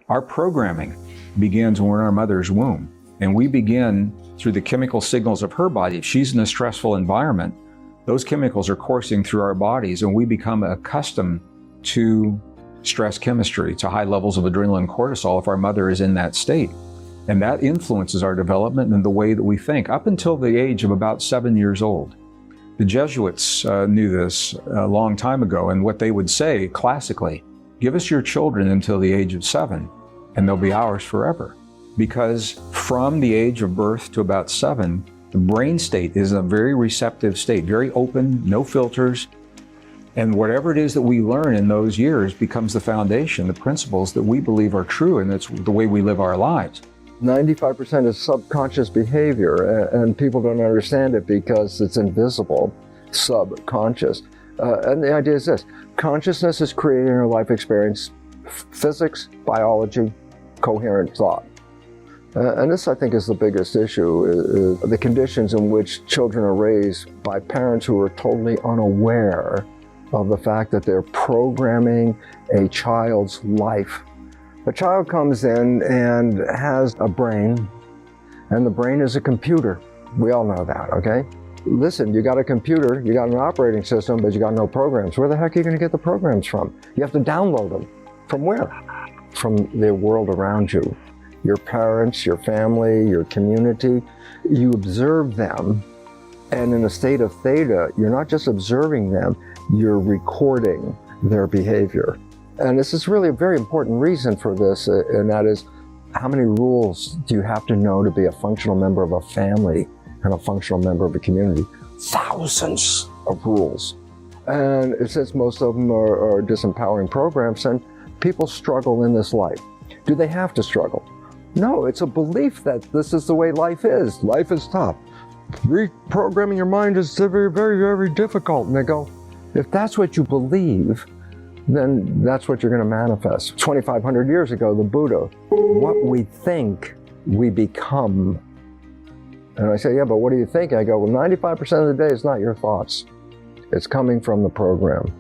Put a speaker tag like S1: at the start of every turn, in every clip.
S1: Our programming begins when we're in our mother's womb, and we begin through the chemical signals of her body. If she's in a stressful environment, those chemicals are coursing through our bodies, and we become accustomed to stress chemistry, to high levels of adrenaline and cortisol if our mother is in that state. And that influences our development and the way that we think up until the age of about 7 years old. The Jesuits knew this a long time ago, and what they would say classically, give us your children until the age of 7, and they'll be ours forever. Because from the age of birth to about 7, the brain state is a very receptive state, very open, no filters. And whatever it is that we learn in those years becomes the foundation, the principles that we believe are true, and it's the way we live our lives.
S2: 95% is subconscious behavior, and people don't understand it because it's invisible, subconscious. And the idea is this: consciousness is creating our life experience, physics, biology, coherent thought. And this, I think, is the biggest issue, is the conditions in which children are raised by parents who are totally unaware of the fact that they're programming a child's life. A child comes in and has a brain, and the brain is a computer. We all know that, okay? Listen, you got a computer, you got an operating system, but you got no programs. Where the heck are you going to get the programs from? You have to download them. From where? From the world around you. Your parents, your family, your community. You observe them, and in a state of theta, you're not just observing them, you're recording their behavior. And this is really a very important reason for this, and that is, how many rules do you have to know to be a functional member of a family and a functional member of a community? Thousands of rules. And since most of them are disempowering programs, and people struggle in this life. Do they have to struggle? No, it's a belief that this is the way life is. Life is tough. Reprogramming your mind is very, very, very difficult. And they go, if that's what you believe, then that's what you're going to manifest. 2,500 years ago, the Buddha, what we think, we become. And I say, yeah, but what do you think? I go, well, 95% of the day is not your thoughts. It's coming from the program.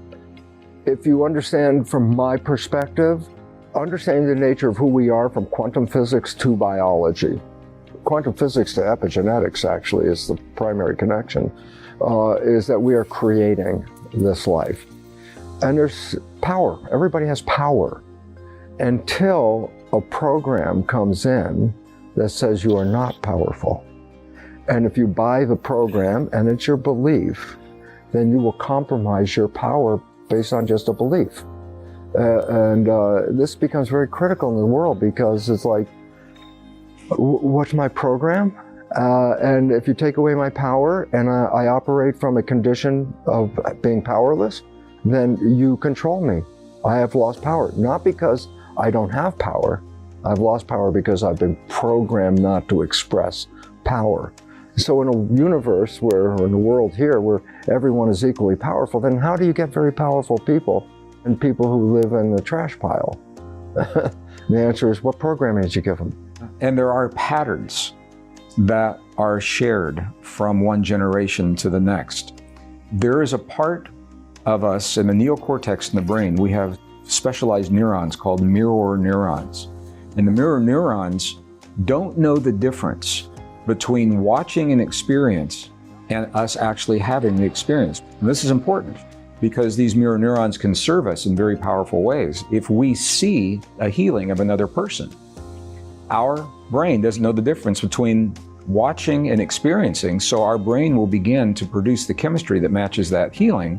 S2: If you understand from my perspective, understanding the nature of who we are from quantum physics to biology. Quantum physics to epigenetics actually is the primary connection, is that we are creating this life. And there's power. Everybody has power until a program comes in that says you are not powerful. And if you buy the program and it's your belief, then you will compromise your power based on just a belief. This becomes very critical in the world, because it's like, what's my program? And if you take away my power and I operate from a condition of being powerless, then you control me. I have lost power, not because I don't have power. I've lost power because I've been programmed not to express power. So in a universe where, or in a world here where everyone is equally powerful, then how do you get very powerful people and people who live in the trash pile? The answer is, what programming did you give them?
S1: And there are patterns that are shared from one generation to the next. There is a part of us in the neocortex in the brain. We have specialized neurons called mirror neurons. And the mirror neurons don't know the difference between watching an experience and us actually having the experience. And this is important because these mirror neurons can serve us in very powerful ways. If we see a healing of another person, our brain doesn't know the difference between watching and experiencing, so our brain will begin to produce the chemistry that matches that healing.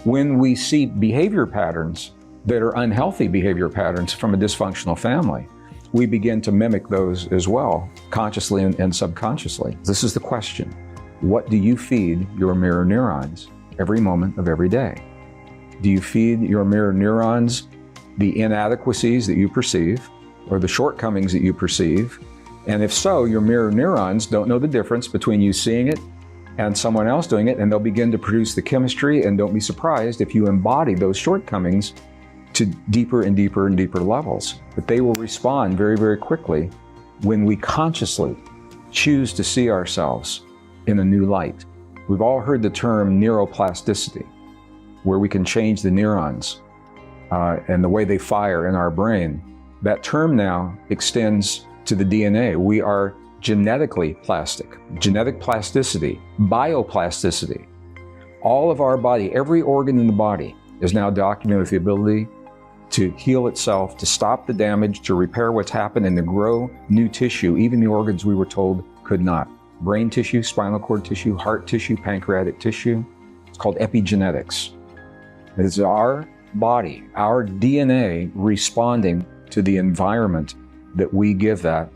S1: When we see behavior patterns that are unhealthy behavior patterns from a dysfunctional family, we begin to mimic those as well, consciously and subconsciously. This is the question. What do you feed your mirror neurons every moment of every day? Do you feed your mirror neurons the inadequacies that you perceive or the shortcomings that you perceive? And if so, your mirror neurons don't know the difference between you seeing it and someone else doing it, and they'll begin to produce the chemistry, and don't be surprised if you embody those shortcomings to deeper and deeper and deeper levels. But they will respond very, very quickly when we consciously choose to see ourselves in a new light. We've all heard the term neuroplasticity, where we can change the neurons and the way they fire in our brain. That term now extends to the DNA. We are genetically plastic, genetic plasticity, bioplasticity. All of our body, every organ in the body is now documented with the ability to heal itself, to stop the damage, to repair what's happened, and to grow new tissue, even the organs we were told could not. Brain tissue, spinal cord tissue, heart tissue, pancreatic tissue. It's called epigenetics. It's our body, our DNA responding to the environment that we give that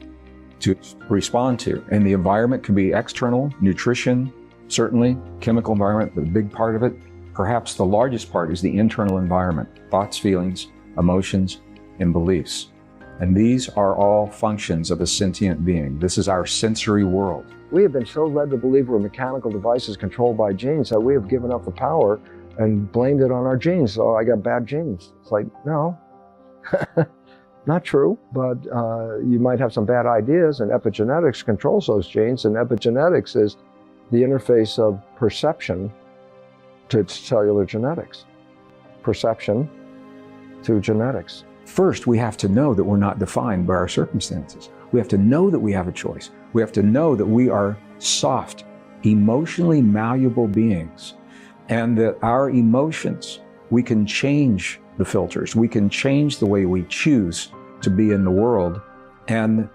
S1: to respond to. And the environment can be external, nutrition, certainly, chemical environment, the big part of it. Perhaps the largest part is the internal environment, thoughts, feelings, emotions, and beliefs. And these are all functions of a sentient being. This is our sensory world.
S2: We have been so led to believe we're mechanical devices controlled by genes that we have given up the power and blamed it on our genes. Oh, I got bad genes. It's like, no, not true, but you might have some bad ideas, and epigenetics controls those genes, and epigenetics is the interface of perception to cellular genetics. Perception to genetics.
S1: First, we have to know that we're not defined by our circumstances. We have to know that we have a choice. We have to know that we are soft, emotionally malleable beings, and that our emotions, we can change the filters. We can change the way we choose to be in the world. And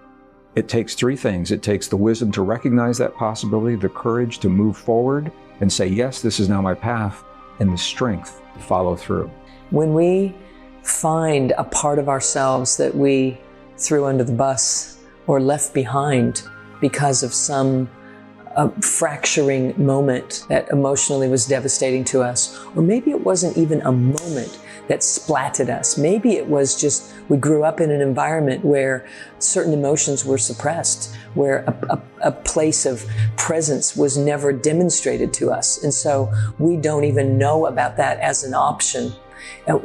S1: it takes three things. It takes the wisdom to recognize that possibility, the courage to move forward and say, yes, this is now my path, and the strength to follow through.
S3: When we find a part of ourselves that we threw under the bus or left behind because of some fracturing moment that emotionally was devastating to us, or maybe it wasn't even a moment that splatted us. Maybe it was just we grew up in an environment where certain emotions were suppressed, where a place of presence was never demonstrated to us. And so we don't even know about that as an option.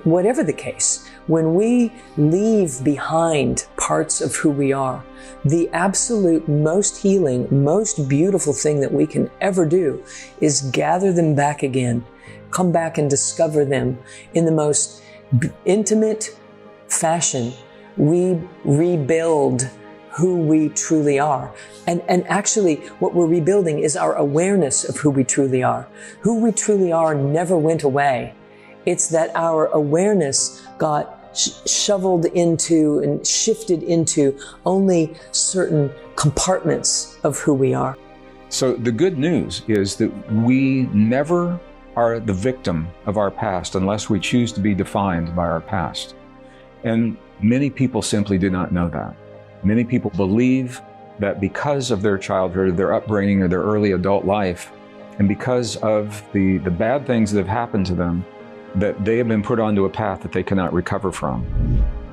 S3: Whatever the case, when we leave behind parts of who we are, the absolute most healing, most beautiful thing that we can ever do is gather them back again, come back and discover them in the most intimate fashion. We rebuild who we truly are. And actually, what we're rebuilding is our awareness of who we truly are. Who we truly are never went away. It's that our awareness got shoveled into and shifted into only certain compartments of who we are.
S1: So the good news is that we never are the victim of our past unless we choose to be defined by our past. And many people simply do not know that. Many people believe that because of their childhood, their upbringing, or their early adult life, and because of the bad things that have happened to them, that they have been put onto a path that they cannot recover from.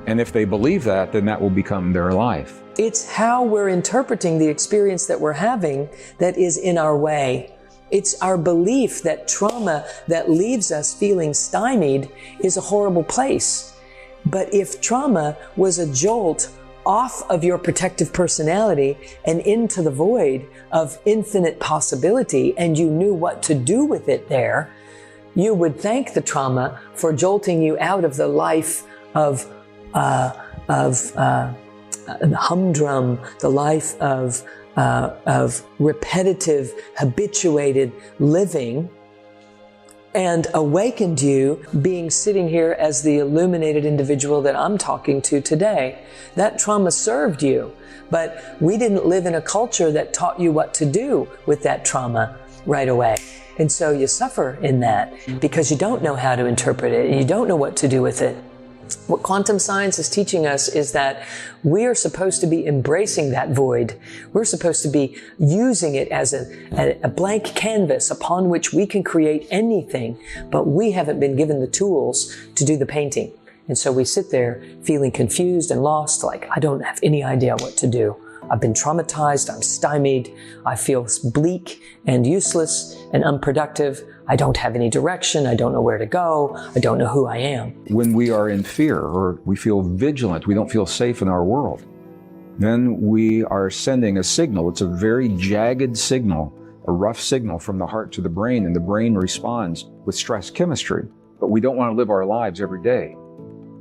S1: And if they believe that, then that will become their life.
S3: It's how we're interpreting the experience that we're having that is in our way. It's our belief that trauma that leaves us feeling stymied is a horrible place. But if trauma was a jolt off of your protective personality and into the void of infinite possibility, and you knew what to do with it there, you would thank the trauma for jolting you out of the life of humdrum, the life of repetitive, habituated living, and awakened you being sitting here as the illuminated individual that I'm talking to today. That trauma served you, but we didn't live in a culture that taught you what to do with that trauma right away. And so you suffer in that because you don't know how to interpret it and you don't know what to do with it. What quantum science is teaching us is that we are supposed to be embracing that void. We're supposed to be using it as a blank canvas upon which we can create anything, but we haven't been given the tools to do the painting. And so we sit there feeling confused and lost, like, I don't have any idea what to do. I've been traumatized, I'm stymied, I feel bleak and useless and unproductive. I don't have any direction, I don't know where to go, I don't know who I am.
S1: When we are in fear or we feel vigilant, we don't feel safe in our world, then we are sending a signal. It's a very jagged signal, a rough signal from the heart to the brain, and the brain responds with stress chemistry. But we don't want to live our lives every day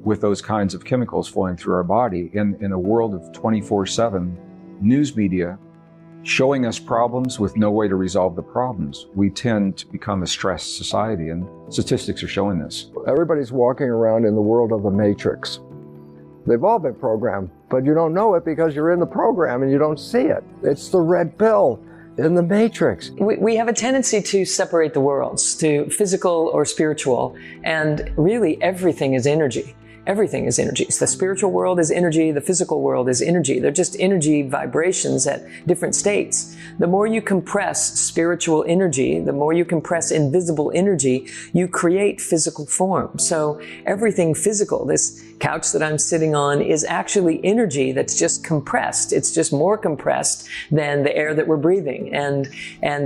S1: with those kinds of chemicals flowing through our body in a world of 24/7 news media showing us problems with no way to resolve the problems. We tend to become a stressed society, and statistics are showing this.
S2: Everybody's walking around in the world of the matrix. They've all been programmed, but you don't know it because you're in the program and you don't see it. It's the red pill in the matrix.
S3: We have a tendency to separate the worlds to physical or spiritual, and really everything is energy. Everything is energy. So the spiritual world is energy, the physical world is energy. They're just energy vibrations at different states. The more you compress spiritual energy, the more you compress invisible energy, you create physical form. So everything physical, this couch that I'm sitting on, is actually energy that's just compressed. It's just more compressed than the air that we're breathing and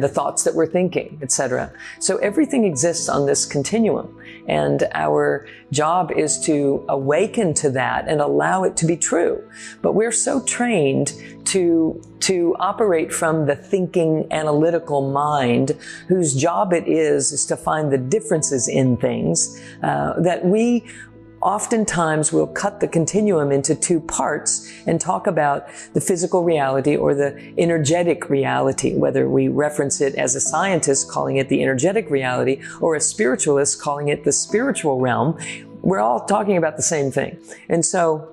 S3: the thoughts that we're thinking, etc. So everything exists on this continuum, and our job is to awaken to that and allow it to be true. But we're so trained to operate from the thinking, analytical mind, whose job it is to find the differences in things, that we oftentimes will cut the continuum into two parts and talk about the physical reality or the energetic reality, whether we reference it as a scientist calling it the energetic reality or a spiritualist calling it the spiritual realm. We're all talking about the same thing. And so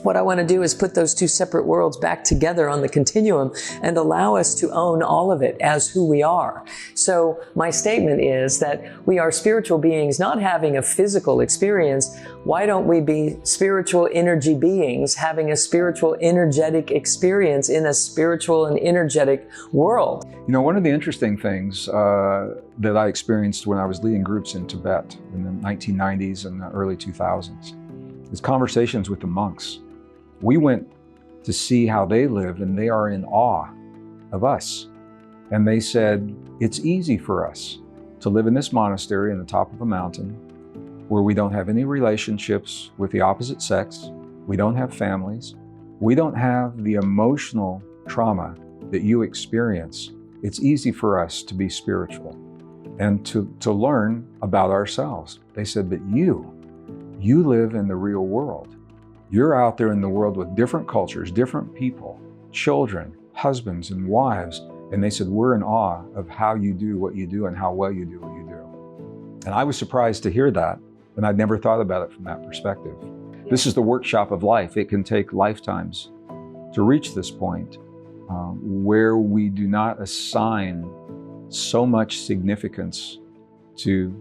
S3: what I want to do is put those two separate worlds back together on the continuum and allow us to own all of it as who we are. So my statement is that we are spiritual beings not having a physical experience. Why don't we be spiritual energy beings having a spiritual energetic experience in a spiritual and energetic world?
S1: You know, one of the interesting things that I experienced when I was leading groups in Tibet in the 1990s and the early 2000s is conversations with the monks. We went to see how they live, and they are in awe of us. And they said, it's easy for us to live in this monastery on the top of a mountain where we don't have any relationships with the opposite sex, we don't have families, we don't have the emotional trauma that you experience. It's easy for us to be spiritual and to learn about ourselves. They said, but you live in the real world. You're out there in the world with different cultures, different people, children, husbands and wives. And they said, we're in awe of how you do what you do and how well you do what you do. And I was surprised to hear that, and I'd never thought about it from that perspective. This is the workshop of life. It can take lifetimes to reach this point where we do not assign so much significance to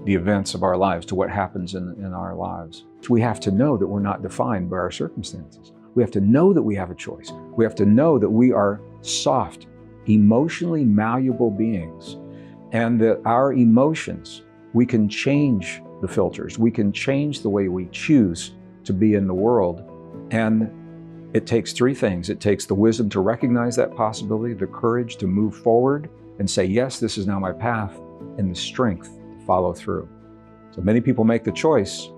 S1: the events of our lives, to what happens in our lives. We have to know that we're not defined by our circumstances. We have to know that we have a choice. We have to know that we are soft, emotionally malleable beings, and that our emotions, we can change the filters. We can change the way we choose to be in the world. And it takes three things. It takes the wisdom to recognize that possibility, the courage to move forward and say, yes, this is now my path, and the strength follow through. So many people make the choice,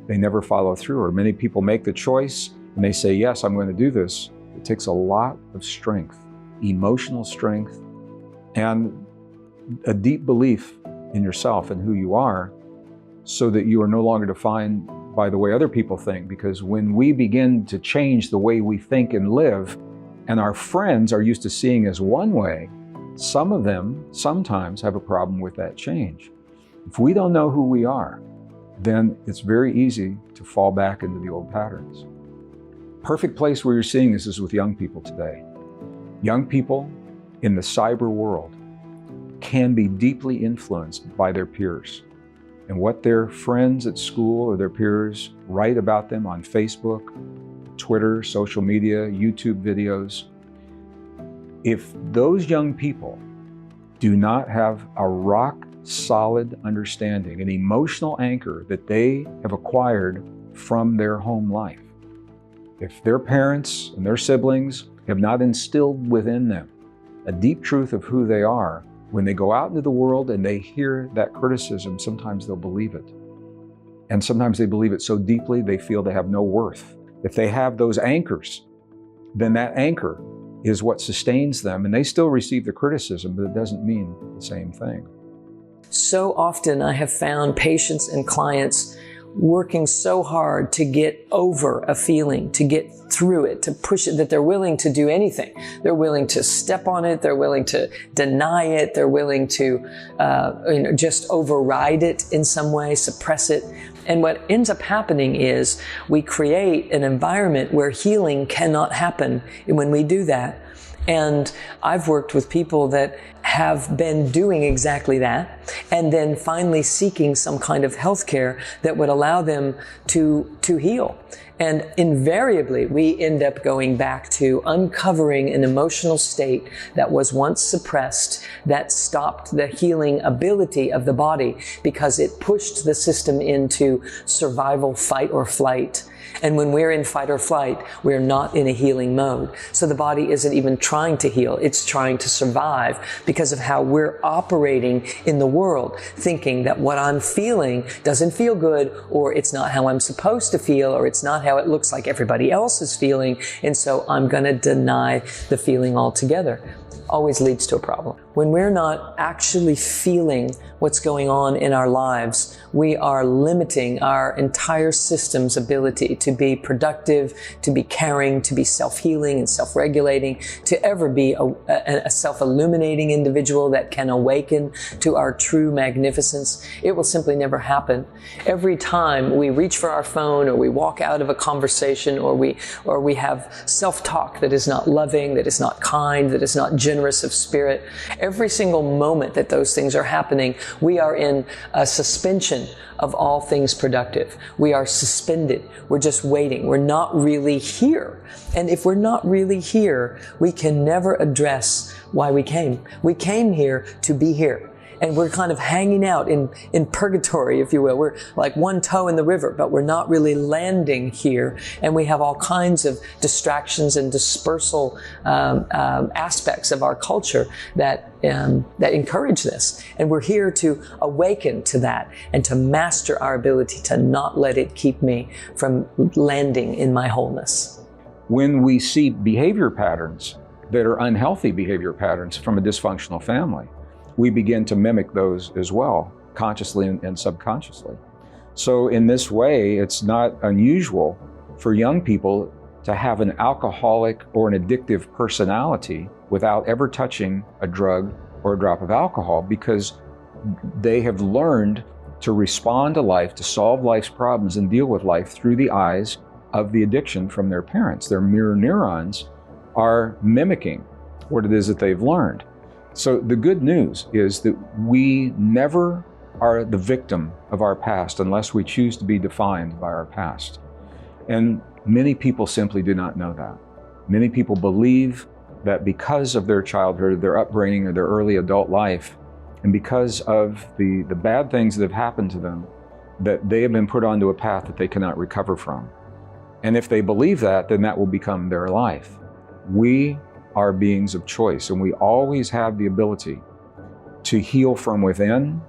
S1: they never follow through, or many people make the choice and they say, yes, I'm going to do this. It takes a lot of strength, emotional strength, and a deep belief in yourself and who you are, so that you are no longer defined by the way other people think. Because when we begin to change the way we think and live, and our friends are used to seeing us one way, some of them sometimes have a problem with that change. If we don't know who we are, then it's very easy to fall back into the old patterns. Perfect place where you're seeing this is with young people today. Young people in the cyber world can be deeply influenced by their peers and what their friends at school or their peers write about them on Facebook, Twitter, social media, YouTube videos. If those young people do not have a rock solid understanding, an emotional anchor that they have acquired from their home life, if their parents and their siblings have not instilled within them a deep truth of who they are, when they go out into the world and they hear that criticism, sometimes they'll believe it. And sometimes they believe it so deeply they feel they have no worth. If they have those anchors, then that anchor is what sustains them, and they still receive the criticism, but it doesn't mean the same thing.
S3: So often I have found patients and clients working so hard to get over a feeling, to get through it, to push it, that they're willing to do anything. They're willing to step on it. They're willing to deny it. They're willing to, just override it in some way, suppress it. And what ends up happening is we create an environment where healing cannot happen when we do that. And I've worked with people that have been doing exactly that, and then finally seeking some kind of health care that would allow them to heal. And invariably, we end up going back to uncovering an emotional state that was once suppressed, that stopped the healing ability of the body because it pushed the system into survival, fight or flight. And when we're in fight or flight, we're not in a healing mode. So the body isn't even trying to heal. It's trying to survive because of how we're operating in the world, thinking that what I'm feeling doesn't feel good, or it's not how I'm supposed to feel, or it's not how it looks like everybody else is feeling. And so I'm going to deny the feeling altogether. Always leads to a problem. When we're not actually feeling what's going on in our lives, we are limiting our entire system's ability to be productive, to be caring, to be self-healing and self-regulating, to ever be a self-illuminating individual that can awaken to our true magnificence. It will simply never happen. Every time we reach for our phone, or we walk out of a conversation, or we have self-talk that is not loving, that is not kind, that is not generous of spirit, every single moment that those things are happening, we are in a suspension of all things productive. We are suspended. We're just waiting. We're not really here. And if we're not really here, we can never address why we came. We came here to be here. And we're kind of hanging out in purgatory, if you will. We're like one toe in the river, but we're not really landing here. And we have all kinds of distractions and dispersal aspects of our culture that encourage this. And we're here to awaken to that and to master our ability to not let it keep me from landing in my wholeness.
S1: When we see behavior patterns that are unhealthy behavior patterns from a dysfunctional family, we begin to mimic those as well, consciously and subconsciously. So in this way, it's not unusual for young people to have an alcoholic or an addictive personality without ever touching a drug or a drop of alcohol, because they have learned to respond to life, to solve life's problems and deal with life through the eyes of the addiction from their parents. Their mirror neurons are mimicking what it is that they've learned. So the good news is that we never are the victim of our past unless we choose to be defined by our past. And many people simply do not know that. Many people believe that because of their childhood, their upbringing, or their early adult life, and because of the bad things that have happened to them, that they have been put onto a path that they cannot recover from. And if they believe that, then that will become their life. We are beings of choice, and we always have the ability to heal from within,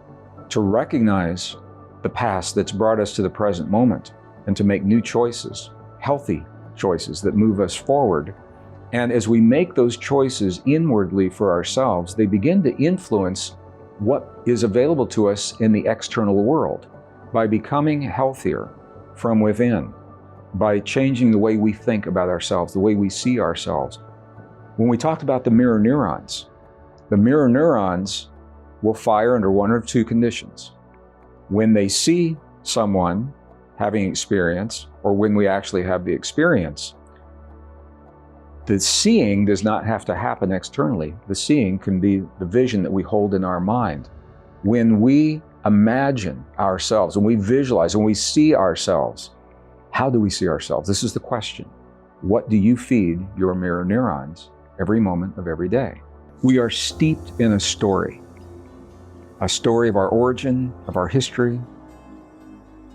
S1: to recognize the past that's brought us to the present moment, and to make new choices, healthy choices that move us forward. And as we make those choices inwardly for ourselves, they begin to influence what is available to us in the external world by becoming healthier from within, by changing the way we think about ourselves, the way we see ourselves. When we talked about the mirror neurons will fire under one of two conditions. When they see someone having experience, or when we actually have the experience. The seeing does not have to happen externally. The seeing can be the vision that we hold in our mind. When we imagine ourselves, when we visualize, when we see ourselves, how do we see ourselves? This is the question. What do you feed your mirror neurons every moment of every day? We are steeped in a story of our origin, of our history,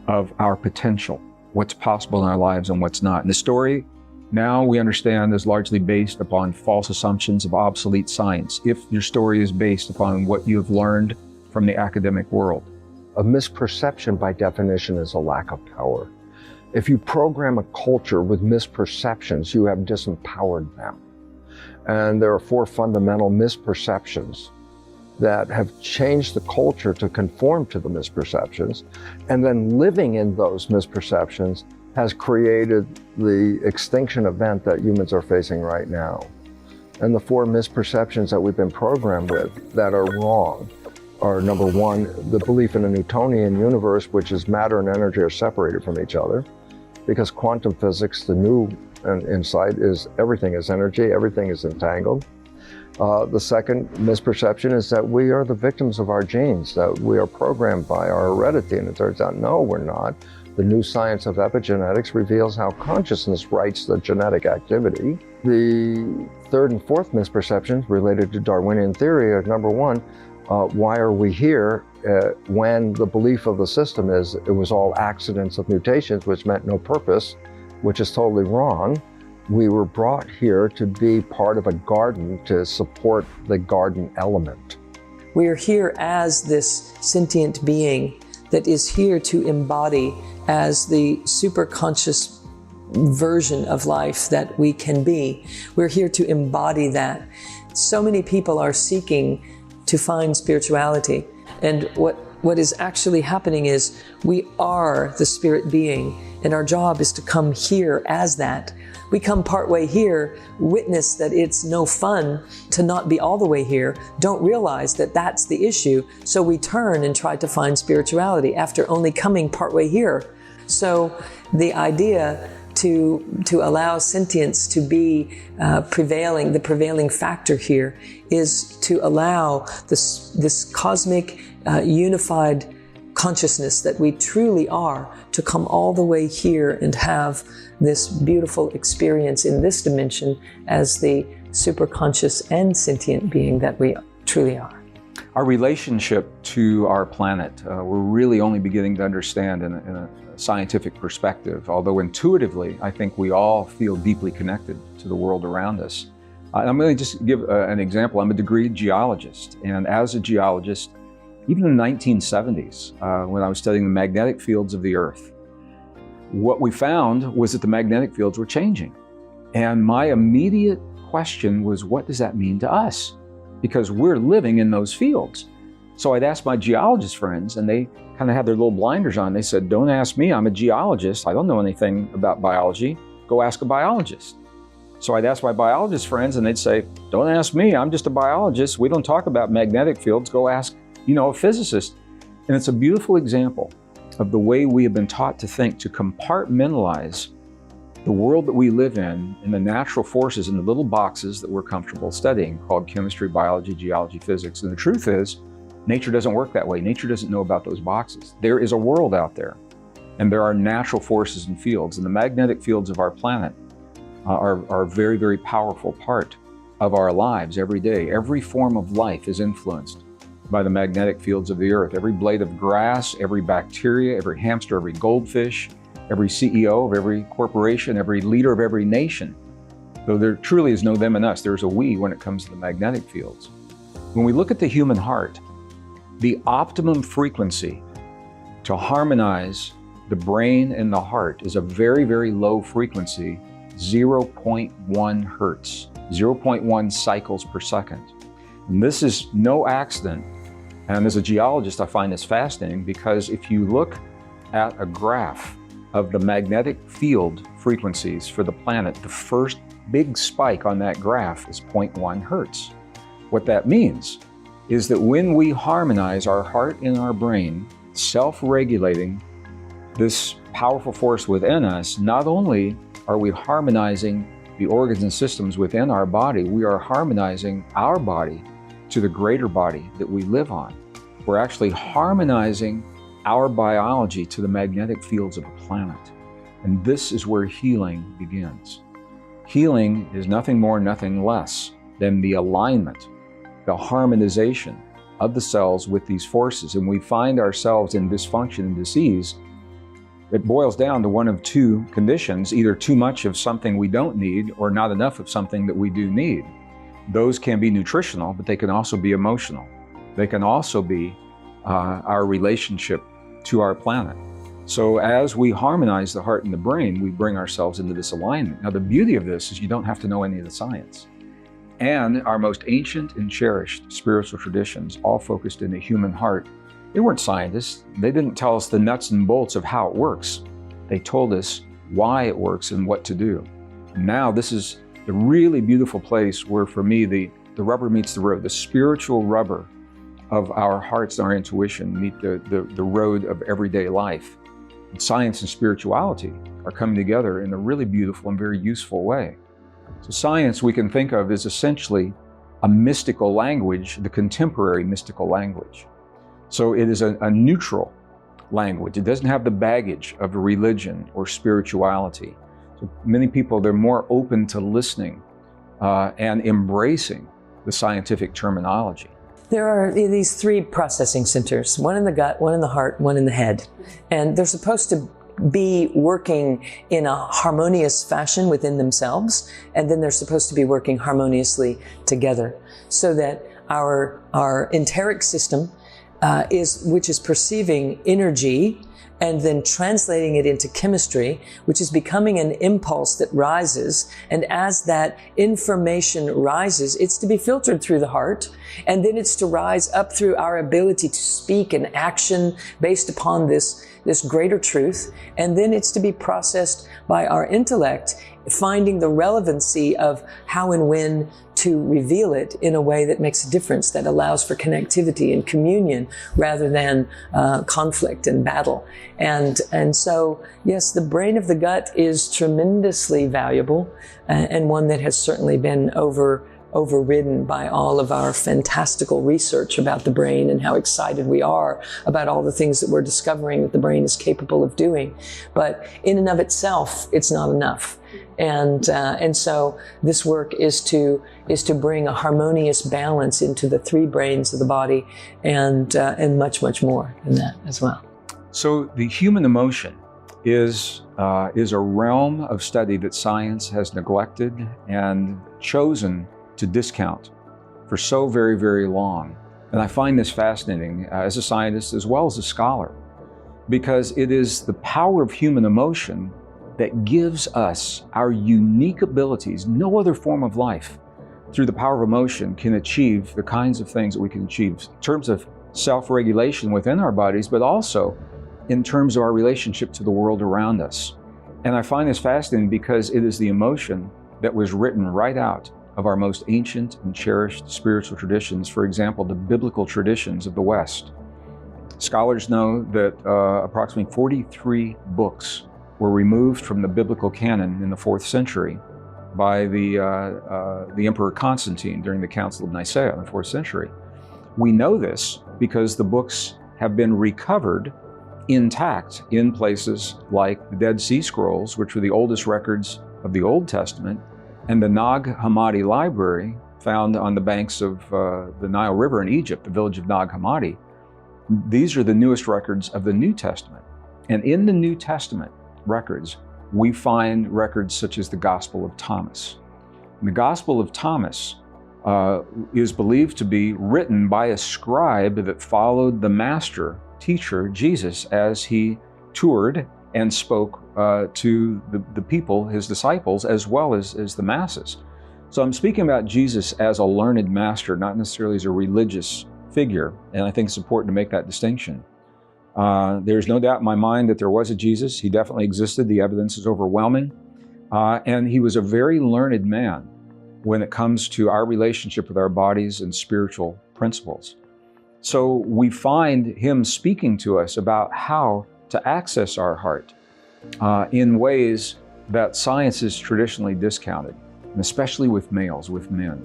S1: of our potential, what's possible in our lives and what's not. And the story, now we understand, is largely based upon false assumptions of obsolete science, if your story is based upon what you have learned from the academic world.
S2: A misperception, by definition, is a lack of power. If you program a culture with misperceptions, you have disempowered them. And there are 4 fundamental misperceptions that have changed the culture to conform to the misperceptions, and then living in those misperceptions has created the extinction event that humans are facing right now. And the 4 misperceptions that we've been programmed with that are wrong are, number 1, the belief in a Newtonian universe, which is matter and energy are separated from each other, because quantum physics, the new insight, is everything is energy, everything is entangled. The second misperception is that we are the victims of our genes, that we are programmed by our heredity, and it turns out, no, we're not. The new science of epigenetics reveals how consciousness writes the genetic activity. The third and fourth misperceptions related to Darwinian theory are, number 1, why are we here when the belief of the system is it was all accidents of mutations, which meant no purpose, which is totally wrong. We were brought here to be part of a garden to support the garden element.
S3: We are here as this sentient being that is here to embody as the superconscious version of life that we can be. We're here to embody that. So many people are seeking to find spirituality, and what is actually happening is we are the spirit being, and our job is to come here as that. We come partway here, witness that it's no fun to not be all the way here, don't realize that that's the issue, so we turn and try to find spirituality after only coming partway here. So the idea to allow sentience to be the prevailing factor here is to allow this cosmic unified consciousness that we truly are to come all the way here and have this beautiful experience in this dimension as the superconscious and sentient being that we truly are.
S1: Our relationship to our planet, we're really only beginning to understand in a scientific perspective, although intuitively, I think we all feel deeply connected to the world around us. I'm going to just give an example. I'm a degreed geologist, and as a geologist, even in the 1970s, when I was studying the magnetic fields of the Earth, what we found was that the magnetic fields were changing. And my immediate question was, what does that mean to us? Because we're living in those fields. So I'd ask my geologist friends, and they kind of had their little blinders on. They said, don't ask me, I'm a geologist. I don't know anything about biology. Go ask a biologist. So I'd ask my biologist friends, and they'd say, don't ask me, I'm just a biologist. We don't talk about magnetic fields. Go ask, a physicist. And it's a beautiful example of the way we have been taught to think, to compartmentalize the world that we live in and the natural forces in the little boxes that we're comfortable studying, called chemistry, biology, geology, physics. And the truth is, nature doesn't work that way. Nature doesn't know about those boxes. There is a world out there, and there are natural forces and fields, and the magnetic fields of our planet are a very, very powerful part of our lives every day. Every form of life is influenced by the magnetic fields of the Earth. Every blade of grass, every bacteria, every hamster, every goldfish, every CEO of every corporation, every leader of every nation. Though there truly is no them and us, there's a we when it comes to the magnetic fields. When we look at the human heart, the optimum frequency to harmonize the brain and the heart is a very, very low frequency, 0.1 hertz, 0.1 cycles per second. And this is no accident. And as a geologist, I find this fascinating because if you look at a graph of the magnetic field frequencies for the planet, the first big spike on that graph is 0.1 hertz. What that means is that when we harmonize our heart and our brain, self-regulating this powerful force within us, not only are we harmonizing the organs and systems within our body, we are harmonizing our body to the greater body that we live on. We're actually harmonizing our biology to the magnetic fields of the planet. And this is where healing begins. Healing is nothing more, nothing less than the alignment, the harmonization of the cells with these forces. And we find ourselves in dysfunction and disease. It boils down to one of two conditions, either too much of something we don't need or not enough of something that we do need. Those can be nutritional, but they can also be emotional. They can also be our relationship to our planet. So as we harmonize the heart and the brain, we bring ourselves into this alignment. Now, the beauty of this is you don't have to know any of the science. And our most ancient and cherished spiritual traditions, all focused in the human heart. They weren't scientists. They didn't tell us the nuts and bolts of how it works. They told us why it works and what to do. Now this is the really beautiful place where, for me, the rubber meets the road. The spiritual rubber of our hearts and our intuition meet the road of everyday life. And science and spirituality are coming together in a really beautiful and very useful way. So science we can think of as essentially a mystical language, the contemporary mystical language. So it is a neutral language. It doesn't have the baggage of religion or spirituality. So many people, they're more open to listening and embracing the scientific terminology.
S3: There are these three processing centers, one in the gut, one in the heart, one in the head. And they're supposed to be working in a harmonious fashion within themselves, and then they're supposed to be working harmoniously together, so that our enteric system which is perceiving energy and then translating it into chemistry, which is becoming an impulse that rises. And as that information rises, it's to be filtered through the heart, and then it's to rise up through our ability to speak and action based upon this greater truth. And then it's to be processed by our intellect, finding the relevancy of how and when to reveal it in a way that makes a difference, that allows for connectivity and communion rather than conflict and battle. And so, yes, the brain of the gut is tremendously valuable, and one that has certainly been overridden by all of our fantastical research about the brain and how excited we are about all the things that we're discovering that the brain is capable of doing. But in and of itself, it's not enough. And so this work is to bring a harmonious balance into the three brains of the body, and much, much more than that as well.
S1: So the human emotion is a realm of study that science has neglected and chosen to discount for so very, very long. And I find this fascinating as a scientist as well as a scholar, because it is the power of human emotion that gives us our unique abilities. No other form of life, through the power of emotion, can achieve the kinds of things that we can achieve in terms of self-regulation within our bodies, but also in terms of our relationship to the world around us. And I find this fascinating because it is the emotion that was written right out of our most ancient and cherished spiritual traditions. For example, the biblical traditions of the West. Scholars know that approximately 43 books were removed from the biblical canon in the 4th century by the Emperor Constantine during the Council of Nicaea in the 4th century. We know this because the books have been recovered intact in places like the Dead Sea Scrolls, which were the oldest records of the Old Testament, and the Nag Hammadi Library, found on the banks of the Nile River in Egypt, the village of Nag Hammadi. These are the newest records of the New Testament. And in the New Testament records, we find records such as the Gospel of Thomas. And the Gospel of Thomas is believed to be written by a scribe that followed the master teacher, Jesus, as he toured and spoke to the people, his disciples, as well as the masses. So I'm speaking about Jesus as a learned master, not necessarily as a religious figure, and I think it's important to make that distinction. There's no doubt in my mind that there was a Jesus. He definitely existed. The evidence is overwhelming. And he was a very learned man when it comes to our relationship with our bodies and spiritual principles. So we find him speaking to us about how to access our heart in ways that science has traditionally discounted, and especially with males, with men.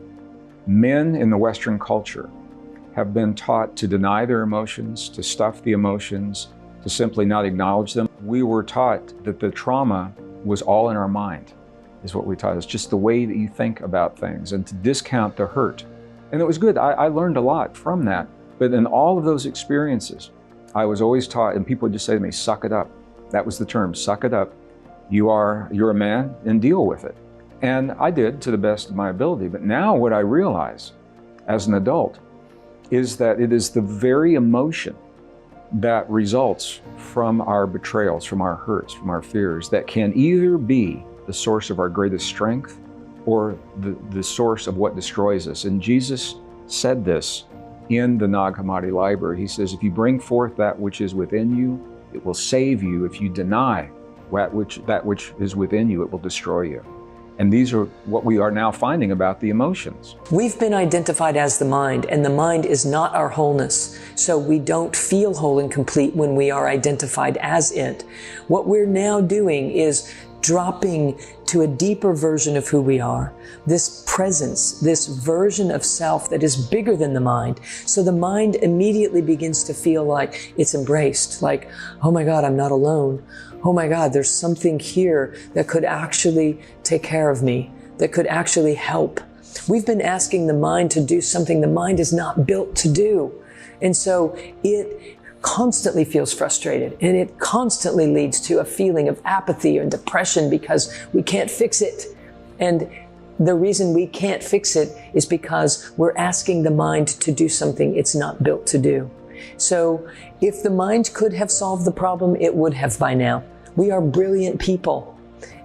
S1: Men in the Western culture have been taught to deny their emotions, to stuff the emotions, to simply not acknowledge them. We were taught that the trauma was all in our mind, is what we taught. It's just the way that you think about things, and to discount the hurt. And it was good. I learned a lot from that. But in all of those experiences, I was always taught, and people would just say to me, suck it up. That was the term, suck it up. You're a man, and deal with it. And I did to the best of my ability. But now what I realize as an adult is that it is the very emotion that results from our betrayals, from our hurts, from our fears, that can either be the source of our greatest strength or the source of what destroys us. And Jesus said this in the Nag Hammadi library. He says, if you bring forth that which is within you, it will save you. If you deny that which is within you, it will destroy you. And these are what we are now finding about the emotions.
S3: We've been identified as the mind, and the mind is not our wholeness. So we don't feel whole and complete when we are identified as it. What we're now doing is dropping to a deeper version of who we are, this presence, this version of self that is bigger than the mind. So the mind immediately begins to feel like it's embraced, like, oh my God, I'm not alone. Oh my God, there's something here that could actually take care of me, that could actually help. We've been asking the mind to do something the mind is not built to do. And so it constantly feels frustrated, and it constantly leads to a feeling of apathy and depression because we can't fix it. And the reason we can't fix it is because we're asking the mind to do something it's not built to do. So if the mind could have solved the problem, it would have by now. We are brilliant people.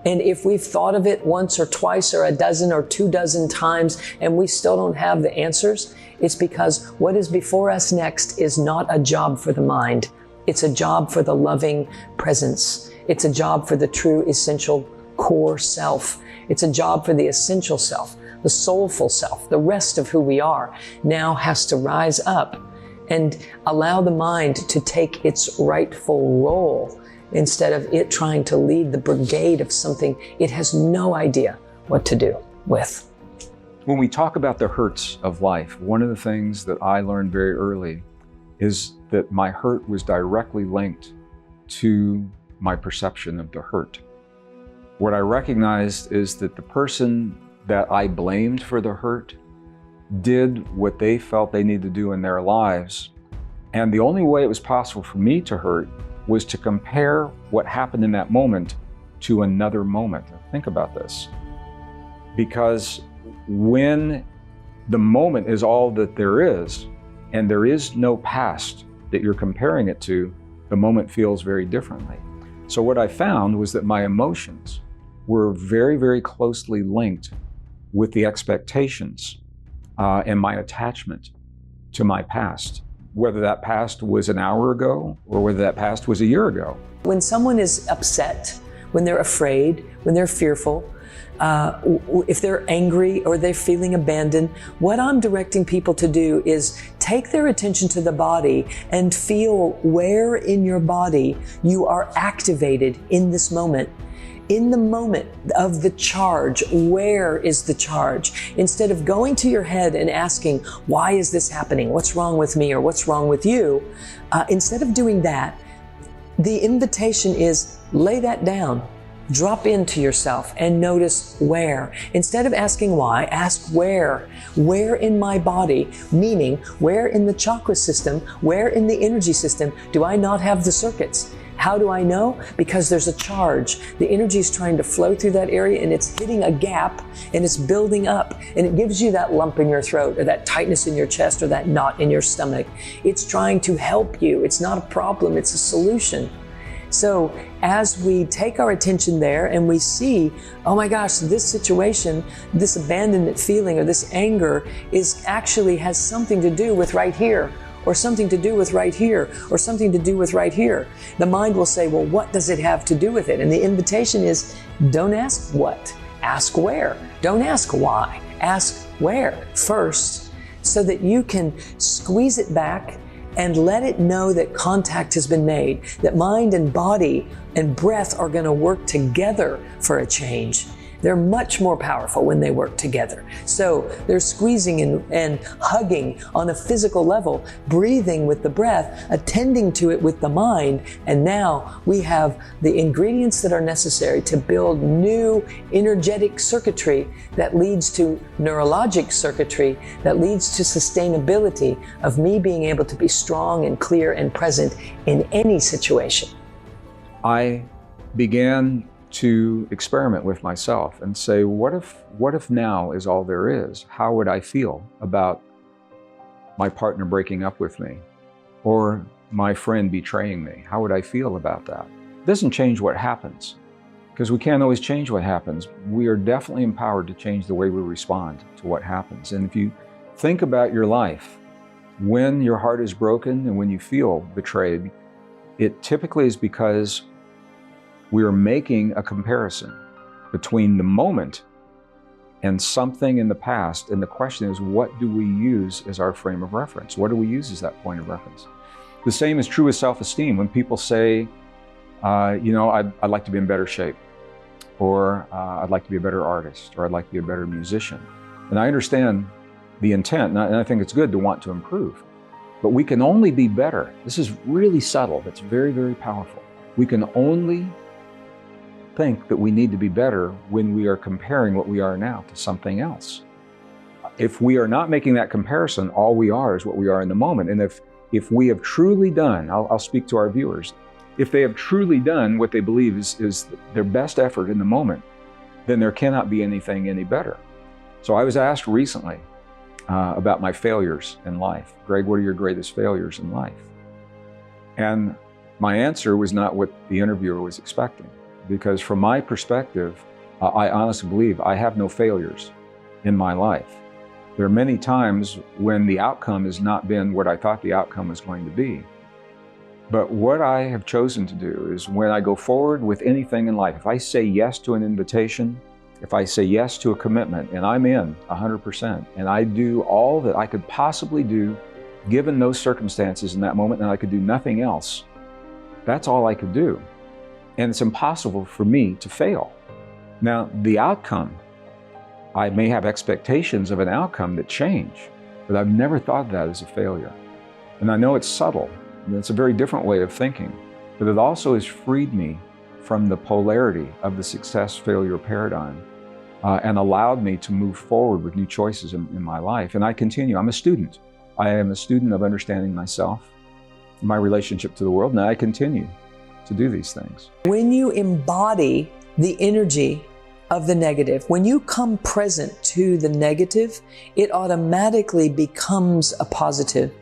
S3: And if we've thought of it once or twice or a dozen or 24 times and we still don't have the answers, it's because what is before us next is not a job for the mind. It's a job for the loving presence. It's a job for the true essential core self. It's a job for the essential self, the soulful self. The rest of who we are now has to rise up and allow the mind to take its rightful role instead of it trying to lead the brigade of something it has no idea what to do with.
S1: When we talk about the hurts of life, one of the things that I learned very early is that my hurt was directly linked to my perception of the hurt. What I recognized is that the person that I blamed for the hurt did what they felt they needed to do in their lives. And the only way it was possible for me to hurt was to compare what happened in that moment to another moment. Think about this. Because when the moment is all that there is, and there is no past that you're comparing it to, the moment feels very differently. So what I found was that my emotions were very, very closely linked with the expectations and my attachment to my past, whether that past was an hour ago or whether that past was a year ago.
S3: When someone is upset, when they're afraid, when they're fearful, if they're angry or they're feeling abandoned, what I'm directing people to do is take their attention to the body and feel where in your body you are activated in this moment. In the moment of the charge, where is the charge? Instead of going to your head and asking, why is this happening? What's wrong with me or what's wrong with you? Instead of doing that, the invitation is lay that down. Drop into yourself and notice where. Instead of asking why, ask where. Where in my body, meaning where in the chakra system, where in the energy system do I not have the circuits? How do I know? Because there's a charge. The energy is trying to flow through that area and it's hitting a gap and it's building up and it gives you that lump in your throat or that tightness in your chest or that knot in your stomach. It's trying to help you. It's not a problem, it's a solution. So as we take our attention there and we see, oh my gosh, this situation, this abandonment feeling or this anger is actually has something to do with right here, or something to do with right here, or something to do with right here. The mind will say, well, what does it have to do with it? And the invitation is, don't ask what, ask where. Don't ask why, ask where first, so that you can squeeze it back and let it know that contact has been made, that mind and body and breath are going to work together for a change. They're much more powerful when they work together. So they're squeezing and hugging on a physical level, breathing with the breath, attending to it with the mind, and now we have the ingredients that are necessary to build new energetic circuitry that leads to neurologic circuitry that leads to sustainability of me being able to be strong and clear and present in any situation.
S1: I began to experiment with myself and say, what if now is all there is? How would I feel about my partner breaking up with me or my friend betraying me? How would I feel about that? It doesn't change what happens. because we can't always change what happens. We are definitely empowered to change the way we respond to what happens. And if you think about your life, when your heart is broken and when you feel betrayed, it typically is because we are making a comparison between the moment and something in the past. And the question is, what do we use as our frame of reference? What do we use as that point of reference? The same is true with self-esteem. When people say, I'd like to be in better shape, or I'd like to be a better artist, or I'd like to be a better musician. And I understand the intent, and I think it's good to want to improve. But we can only be better. This is really subtle. It's very, very powerful. We can only think that we need to be better when we are comparing what we are now to something else. If we are not making that comparison, all we are is what we are in the moment. And if we have truly done, I'll speak to our viewers, if they have truly done what they believe is their best effort in the moment, then there cannot be anything any better. So I was asked recently about my failures in life. Gregg, what are your greatest failures in life? And my answer was not what the interviewer was expecting, because from my perspective, I honestly believe I have no failures in my life. There are many times when the outcome has not been what I thought the outcome was going to be. But what I have chosen to do is, when I go forward with anything in life, if I say yes to an invitation, if I say yes to a commitment, and I'm in 100%, and I do all that I could possibly do given those circumstances in that moment, and I could do nothing else, that's all I could do. And it's impossible for me to fail. Now, the outcome, I may have expectations of an outcome that change, but I've never thought of that as a failure. And I know it's subtle, and it's a very different way of thinking, but it also has freed me from the polarity of the success-failure paradigm and allowed me to move forward with new choices in my life. And I continue. I'm a student. I am a student of understanding myself, my relationship to the world, and I continue to do these things.
S3: When you embody the energy of the negative, when you come present to the negative, it automatically becomes a positive.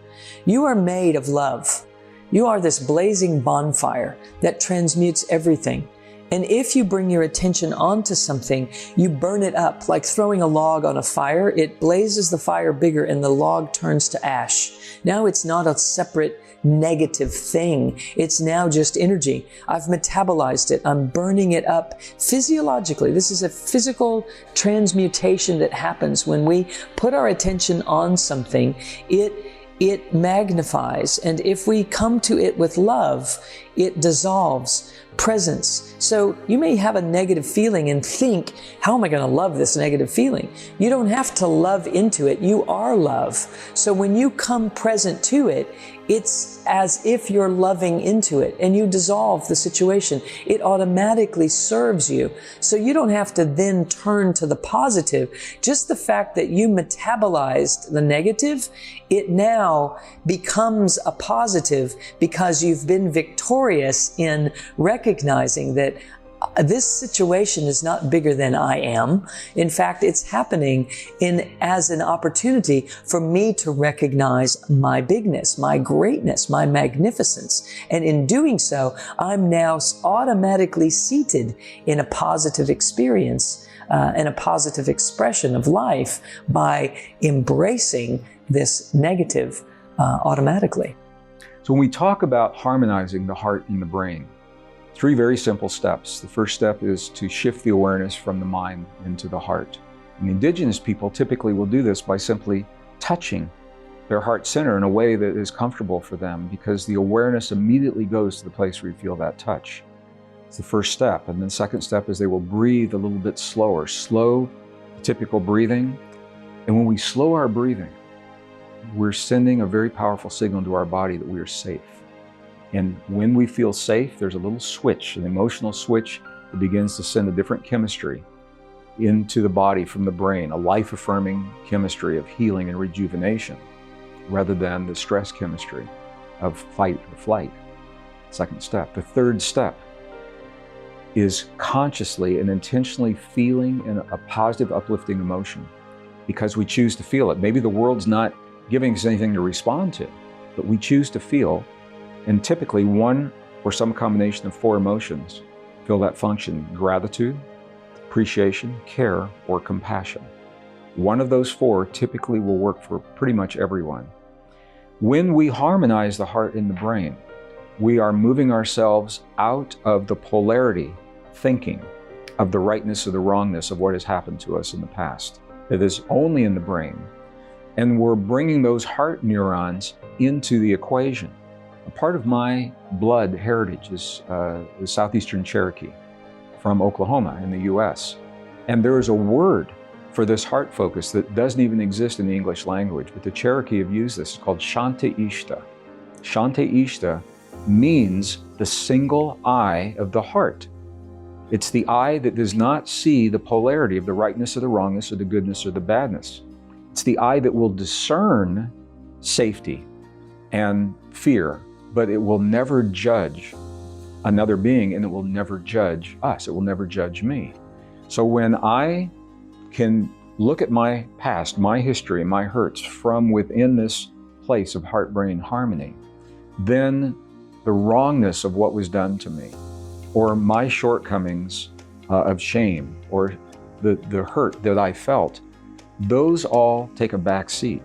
S3: You are made of love. You are this blazing bonfire that transmutes everything. And if you bring your attention onto something, you burn it up. Like throwing a log on a fire, it blazes the fire bigger and the log turns to ash. Now it's not a separate negative thing. It's now just energy. I've metabolized it. I'm burning it up physiologically. This is a physical transmutation that happens when we put our attention on something. It magnifies, and if we come to it with love, it dissolves. Presence. So you may have a negative feeling and think, how am I going to love this negative feeling? You don't have to love into it. You are love. So when you come present to it, it's as if you're loving into it and you dissolve the situation. It automatically serves you. So you don't have to then turn to the positive. Just the fact that you metabolized the negative, it now becomes a positive because you've been victorious in recognizing that this situation is not bigger than I am. In fact, it's happening as an opportunity for me to recognize my bigness, my greatness, my magnificence. And in doing so, I'm now automatically seated in a positive experience and a positive expression of life by embracing this negative automatically.
S1: So when we talk about harmonizing the heart and the brain, 3 very simple steps. The first step is to shift the awareness from the mind into the heart. And the indigenous people typically will do this by simply touching their heart center in a way that is comfortable for them, because the awareness immediately goes to the place where you feel that touch. It's the first step. And then the second step is they will breathe a little bit slower. Slow, typical breathing. And when we slow our breathing, we're sending a very powerful signal to our body that we are safe. And when we feel safe, there's a little switch, an emotional switch that begins to send a different chemistry into the body from the brain, a life-affirming chemistry of healing and rejuvenation, rather than the stress chemistry of fight or flight. Second step. The third step is consciously and intentionally feeling a positive, uplifting emotion, because we choose to feel it. Maybe the world's not giving us anything to respond to, but we choose to feel. And typically one or some combination of 4 emotions feel that function: gratitude, appreciation, care, or compassion. One of those four typically will work for pretty much everyone. When we harmonize the heart and the brain, we are moving ourselves out of the polarity thinking of the rightness or the wrongness of what has happened to us in the past. It is only in the brain. And we're bringing those heart neurons into the equation. A part of my blood heritage is Southeastern Cherokee from Oklahoma in the US. And there is a word for this heart focus that doesn't even exist in the English language, but the Cherokee have used this. It's called Shante Ishta. Shante Ishta means the single eye of the heart. It's the eye that does not see the polarity of the rightness or the wrongness or the goodness or the badness. It's the eye that will discern safety and fear, but it will never judge another being, and it will never judge us. It will never judge me. So when I can look at my past, my history, my hurts from within this place of heart-brain harmony, then the wrongness of what was done to me, or my shortcomings of shame, or the hurt that I felt, those all take a back seat.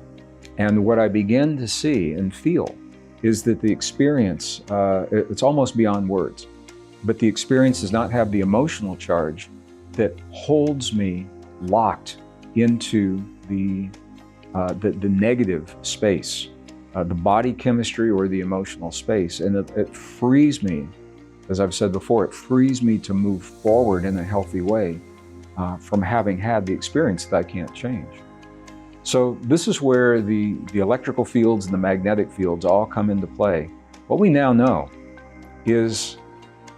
S1: And what I begin to see and feel is that the experience, it's almost beyond words, but the experience does not have the emotional charge that holds me locked into the negative space, the body chemistry or the emotional space. And it frees me, as I've said before, it frees me to move forward in a healthy way from having had the experience that I can't change. So this is where the electrical fields and the magnetic fields all come into play. What we now know is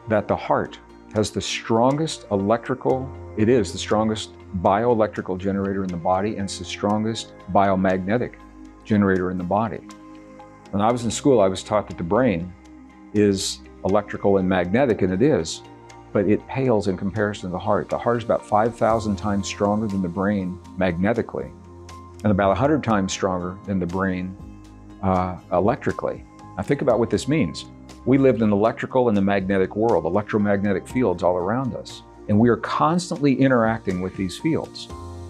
S1: that the heart has the strongest it is the strongest bioelectrical generator in the body, and it's the strongest biomagnetic generator in the body. When I was in school, I was taught that the brain is electrical and magnetic, and it is, but it pales in comparison to the heart. The heart is about 5,000 times stronger than the brain magnetically, and about 100 times stronger than the brain electrically. Now think about what this means. We live in an electrical and the magnetic world, electromagnetic fields all around us, and we are constantly interacting with these fields.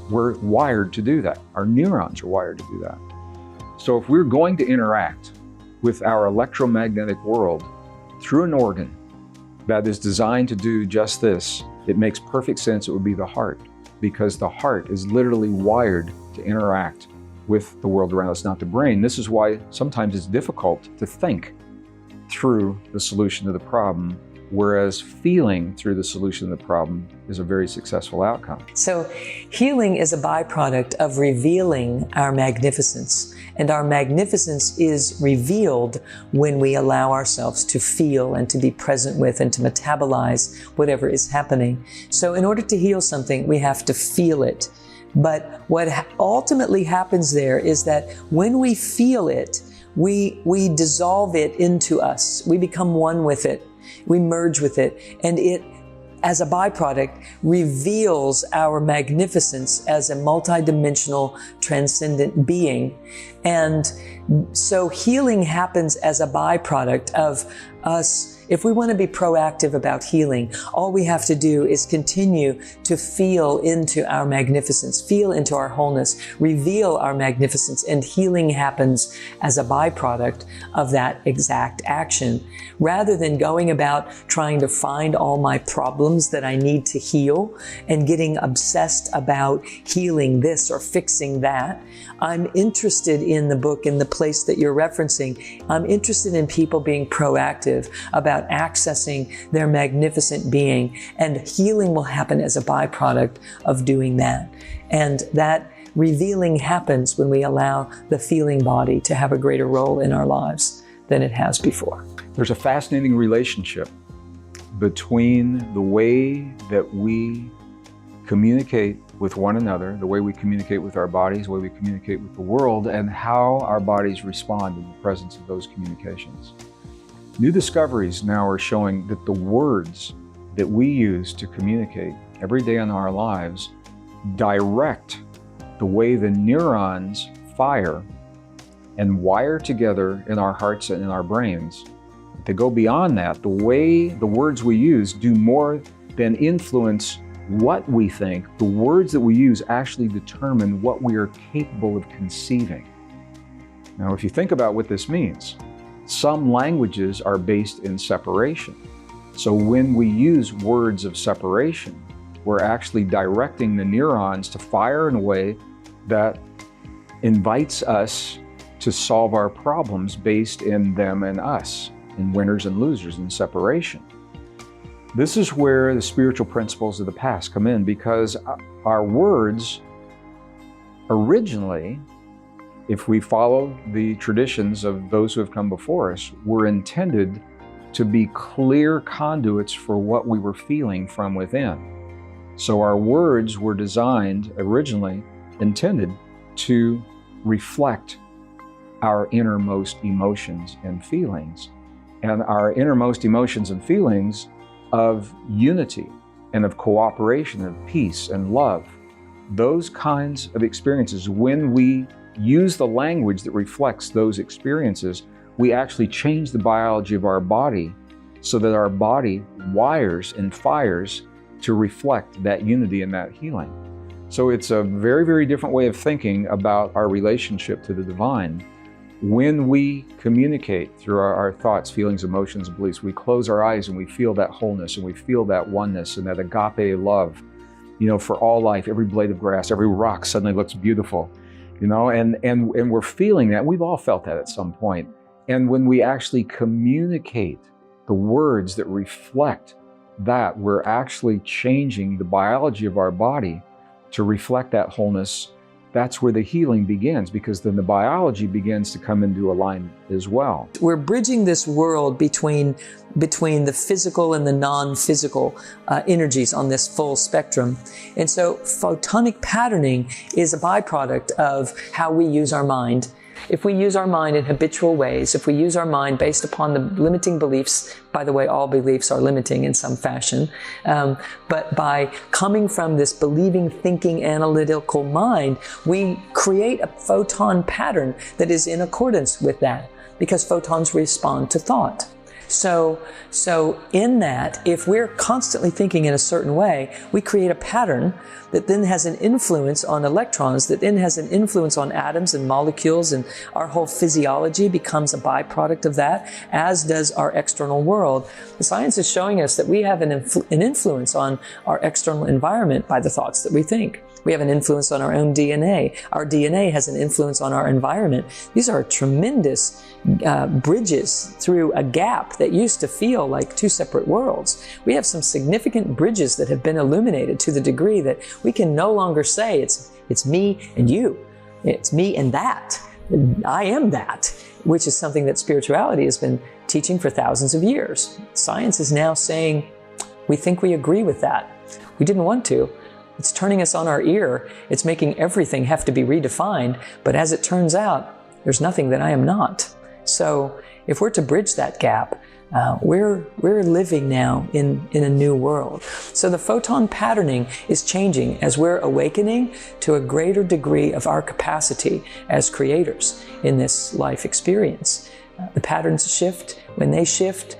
S1: We're wired to do that. Our neurons are wired to do that. So if we're going to interact with our electromagnetic world through an organ that is designed to do just this, it makes perfect sense it would be the heart, because the heart is literally wired to interact with the world around us, not the brain. This is why sometimes it's difficult to think through the solution to the problem, whereas feeling through the solution to the problem is a very successful outcome.
S3: So healing is a byproduct of revealing our magnificence. And our magnificence is revealed when we allow ourselves to feel and to be present with and to metabolize whatever is happening. So in order to heal something, we have to feel it. But what ultimately happens there is that when we feel it, we dissolve it into us. We become one with it. We merge with it. And it, as a byproduct, reveals our magnificence as a multidimensional, transcendent being. And so healing happens as a byproduct of us. If we want to be proactive about healing, all we have to do is continue to feel into our magnificence, feel into our wholeness, reveal our magnificence, and healing happens as a byproduct of that exact action. Rather than going about trying to find all my problems that I need to heal and getting obsessed about healing this or fixing that, I'm interested in the book, in the place that you're referencing. I'm interested in people being proactive about accessing their magnificent being, and healing will happen as a byproduct of doing that. And that revealing happens when we allow the feeling body to have a greater role in our lives than it has before.
S1: There's a fascinating relationship between the way that we communicate with one another, the way we communicate with our bodies, the way we communicate with the world, and how our bodies respond in the presence of those communications. New discoveries now are showing that the words that we use to communicate every day in our lives direct the way the neurons fire and wire together in our hearts and in our brains They go beyond that. The way the words we use do more than influence what we think. The words that we use actually determine what we are capable of conceiving. Now, if you think about what this means, some languages are based in separation. So when we use words of separation, we're actually directing the neurons to fire in a way that invites us to solve our problems based in them and us, in winners and losers, in separation. This is where the spiritual principles of the past come in, because our words originally, if we follow the traditions of those who have come before us, were intended to be clear conduits for what we were feeling from within. So our words were designed originally, intended to reflect our innermost emotions and feelings. And our innermost emotions and feelings of unity and of cooperation, of peace and love. Those kinds of experiences, when we use the language that reflects those experiences, we actually change the biology of our body so that our body wires and fires to reflect that unity and that healing. So it's a very, very different way of thinking about our relationship to the divine. When we communicate through our thoughts, feelings, emotions, and beliefs, we close our eyes and we feel that wholeness and we feel that oneness and that agape love, for all life. Every blade of grass, every rock suddenly looks beautiful, and we're feeling that. We've all felt that at some point. And when we actually communicate the words that reflect that, we're actually changing the biology of our body to reflect that wholeness. That's where the healing begins, because then the biology begins to come into alignment as well.
S3: We're bridging this world between the physical and the non-physical energies on this full spectrum. And so photonic patterning is a byproduct of how we use our mind. If we use our mind in habitual ways, if we use our mind based upon the limiting beliefs, by the way, all beliefs are limiting in some fashion, but by coming from this believing, thinking, analytical mind, we create a photon pattern that is in accordance with that, because photons respond to thought. So in that, if we're constantly thinking in a certain way, we create a pattern that then has an influence on electrons, that then has an influence on atoms and molecules, and our whole physiology becomes a byproduct of that, as does our external world. The science is showing us that we have an influence on our external environment by the thoughts that we think. We have an influence on our own DNA. Our DNA has an influence on our environment. These are tremendous bridges through a gap that used to feel like two separate worlds. We have some significant bridges that have been illuminated to the degree that we can no longer say it's me and you. It's me and that. I am that, which is something that spirituality has been teaching for thousands of years. Science is now saying, we think we agree with that. We didn't want to. It's turning us on our ear. It's making everything have to be redefined. But as it turns out, there's nothing that I am not. So if we're to bridge that gap, we're living now in a new world. So the photon patterning is changing as we're awakening to a greater degree of our capacity as creators in this life experience. The patterns shift. When they shift,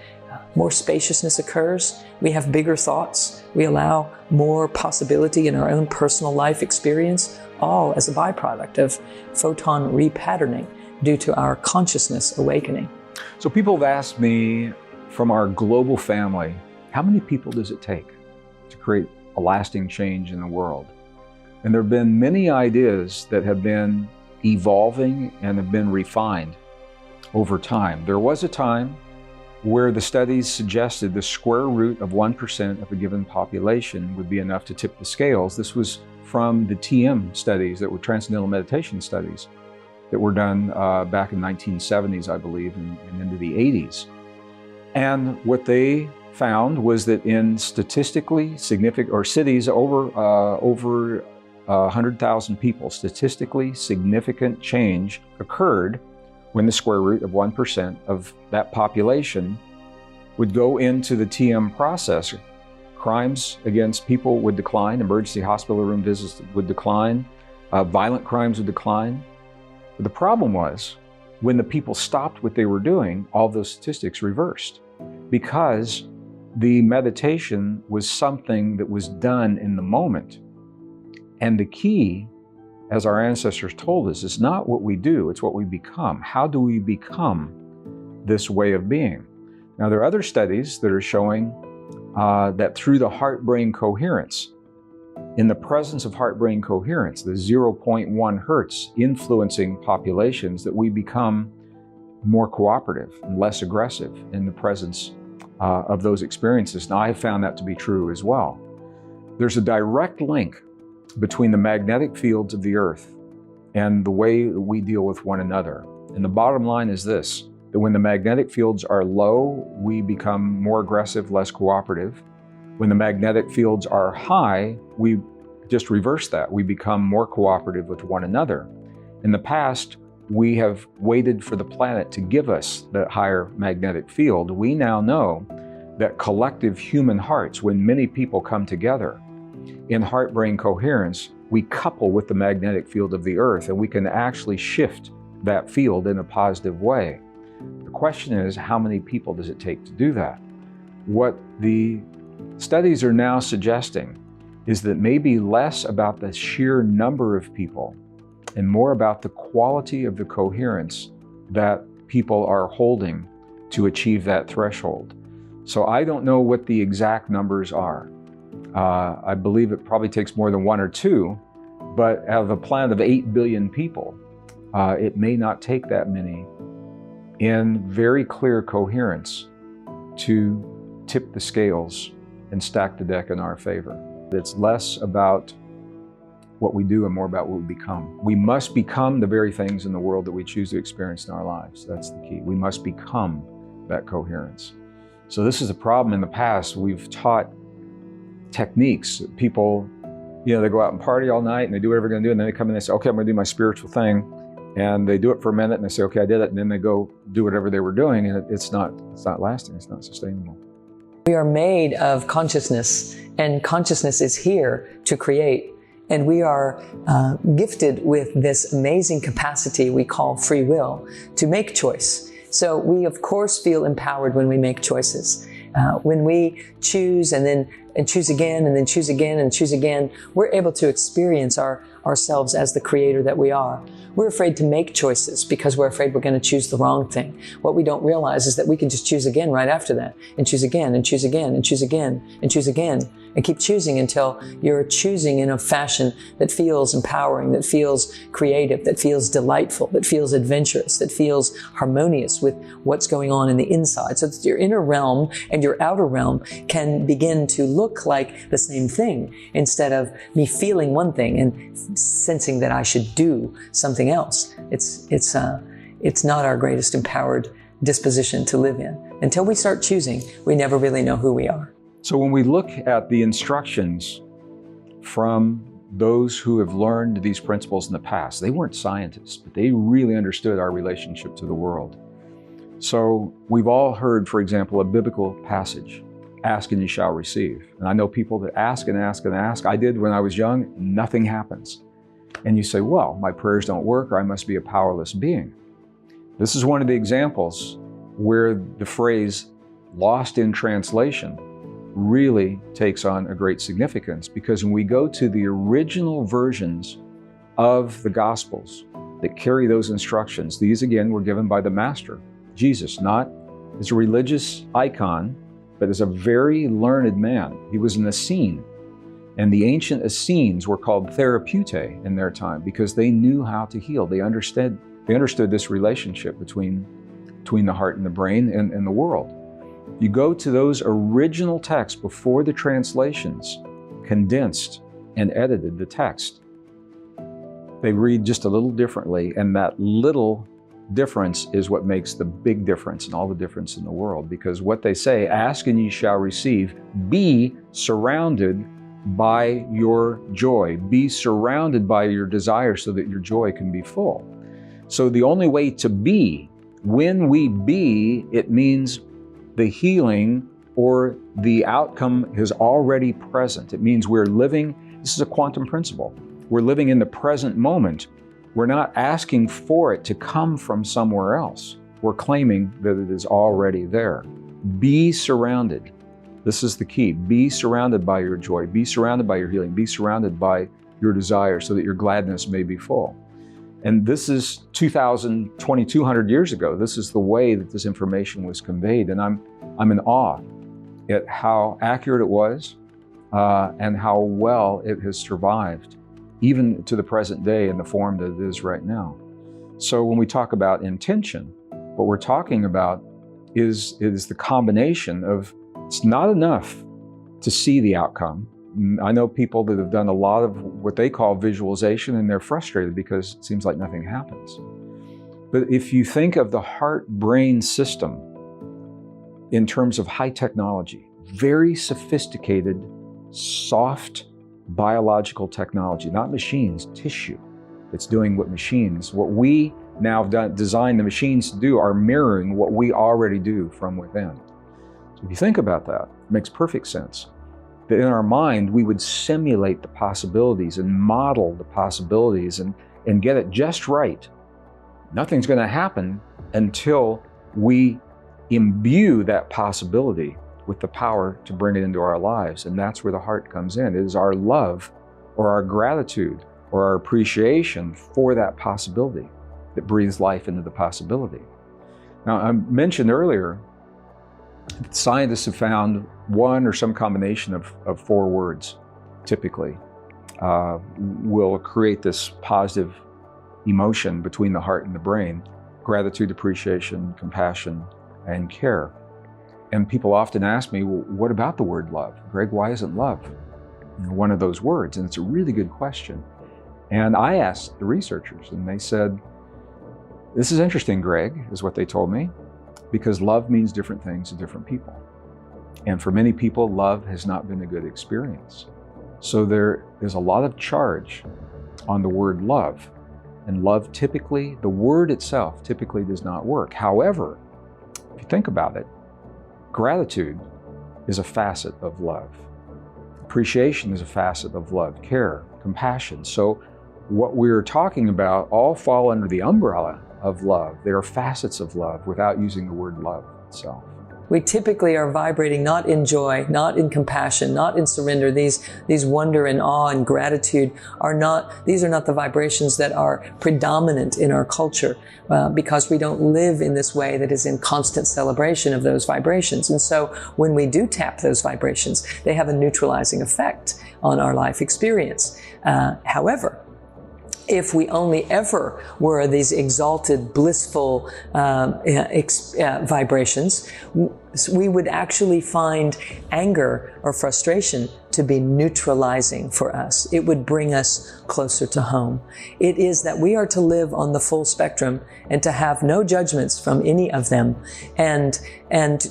S3: more spaciousness occurs. We have bigger thoughts. We allow more possibility in our own personal life experience, all as a byproduct of photon repatterning due to our consciousness awakening.
S1: So people have asked me, from our global family, how many people does it take to create a lasting change in the world? And there have been many ideas that have been evolving and have been refined over time. There was a time where the studies suggested the square root of 1% of a given population would be enough to tip the scales. This was from the TM studies, that were transcendental meditation studies, that were done back in the 1970s, I believe, and into the 80s. And what they found was that in statistically significant, or cities over 100,000 people, statistically significant change occurred when the square root of 1% of that population would go into the TM process. Crimes against people would decline, emergency hospital room visits would decline, violent crimes would decline. But the problem was when the people stopped what they were doing, all those statistics reversed, because the meditation was something that was done in the moment. And the key, as our ancestors told us, is not what we do, it's what we become. How do we become this way of being? Now, there are other studies that are showing that through the heart-brain coherence, in the presence of heart-brain coherence, the 0.1 hertz influencing populations, that we become more cooperative and less aggressive in the presence of those experiences. Now, I have found that to be true as well. There's a direct link between the magnetic fields of the earth and the way that we deal with one another. And the bottom line is this, that when the magnetic fields are low, we become more aggressive, less cooperative. When the magnetic fields are high, we just reverse that. We become more cooperative with one another. In the past, we have waited for the planet to give us that higher magnetic field. We now know that collective human hearts, when many people come together in heart-brain coherence, we couple with the magnetic field of the earth, and we can actually shift that field in a positive way. The question is, how many people does it take to do that? What the studies are now suggesting is that maybe less about the sheer number of people and more about the quality of the coherence that people are holding to achieve that threshold. So I don't know what the exact numbers are. I believe it probably takes more than one or two, but out of a planet of 8 billion people, it may not take that many in very clear coherence to tip the scales and stack the deck in our favor. It's less about what we do and more about what we become. We must become the very things in the world that we choose to experience in our lives. That's the key. We must become that coherence. So this is a problem. In the past, we've taught techniques. People, they go out and party all night and they do whatever they're going to do, and then they come in and they say, okay, I'm going to do my spiritual thing. And they do it for a minute and they say, okay, I did it. And then they go do whatever they were doing, and it's not lasting. It's not sustainable.
S3: We are made of consciousness, and consciousness is here to create. And we are gifted with this amazing capacity we call free will to make choice. So we, of course, feel empowered when we make choices. When we choose and choose again and then choose again and choose again, we're able to experience ourselves as the creator that we are. We're afraid to make choices because we're afraid we're going to choose the wrong thing. What we don't realize is that we can just choose again right after that, and choose again and choose again and choose again and choose again, and keep choosing until you're choosing in a fashion that feels empowering, that feels creative, that feels delightful, that feels adventurous, that feels harmonious with what's going on in the inside, so that your inner realm and your outer realm can begin to look like the same thing, instead of me feeling one thing and sensing that I should do something else. It's not our greatest empowered disposition to live in. Until we start choosing, we never really know who we are.
S1: So when we look at the instructions from those who have learned these principles in the past, they weren't scientists, but they really understood our relationship to the world. So we've all heard, for example, a biblical passage, ask and you shall receive. And I know people that ask and ask and ask. I did when I was young, nothing happens. And you say, well, my prayers don't work, or I must be a powerless being. This is one of the examples where the phrase lost in translation really takes on a great significance, because when we go to the original versions of the Gospels that carry those instructions, these again were given by the Master, Jesus, not as a religious icon, but as a very learned man. He was an Essene, and the ancient Essenes were called therapeutae in their time because they knew how to heal. They understood this relationship between the heart and the brain and the world. You go to those original texts before the translations condensed and edited the text. They read just a little differently, and that little difference is what makes the big difference and all the difference in the world. Because what they say, ask and ye shall receive, be surrounded by your joy, be surrounded by your desire so that your joy can be full. So the only way to be, when we be, it means the healing or the outcome is already present. It means we're living, this is a quantum principle, we're living in the present moment We're not asking for it to come from somewhere else. We're claiming that it is already there. Be surrounded. This is the key. Be surrounded by your joy. Be surrounded by your healing. Be surrounded by your desire so that your gladness may be full. And this is 2,200 years ago. This is the way that this information was conveyed. And I'm in awe at how accurate it was and how well it has survived, even to the present day in the form that it is right now. So when we talk about intention, what we're talking about is the combination of, it's not enough to see the outcome. I know people that have done a lot of what they call visualization, and they're frustrated because it seems like nothing happens. But if you think of the heart-brain system in terms of high technology, very sophisticated, soft biological technology, not machines, tissue. It's doing what we now have designed the machines to do are mirroring what we already do from within. So if you think about that, it makes perfect sense. That in our mind, we would simulate the possibilities and model the possibilities and get it just right. Nothing's going to happen until we imbue that possibility with the power to bring it into our lives. And that's where the heart comes in. It is our love or our gratitude or our appreciation for that possibility that breathes life into the possibility. Now, I mentioned earlier that scientists have found one or some combination of 4 words, typically, will create this positive emotion between the heart and the brain: gratitude, appreciation, compassion, and care. And people often ask me, well, what about the word love? Greg, why isn't love one of those words? And it's a really good question. And I asked the researchers, and they said, this is interesting, Greg, is what they told me, because love means different things to different people. And for many people, love has not been a good experience. So there is a lot of charge on the word love. And love typically, the word itself typically does not work. However, if you think about it, gratitude is a facet of love. Appreciation is a facet of love. Care, compassion. So what we're talking about all fall under the umbrella of love. They are facets of love without using the word love itself.
S3: We typically are vibrating not in joy, not in compassion, not in surrender. These wonder and awe and gratitude these are not the vibrations that are predominant in our culture because we don't live in this way that is in constant celebration of those vibrations. And so when we do tap those vibrations, they have a neutralizing effect on our life experience. However, if we only ever were these exalted, blissful vibrations, we would actually find anger or frustration to be neutralizing for us. It would bring us closer to home. It is that we are to live on the full spectrum and to have no judgments from any of them, and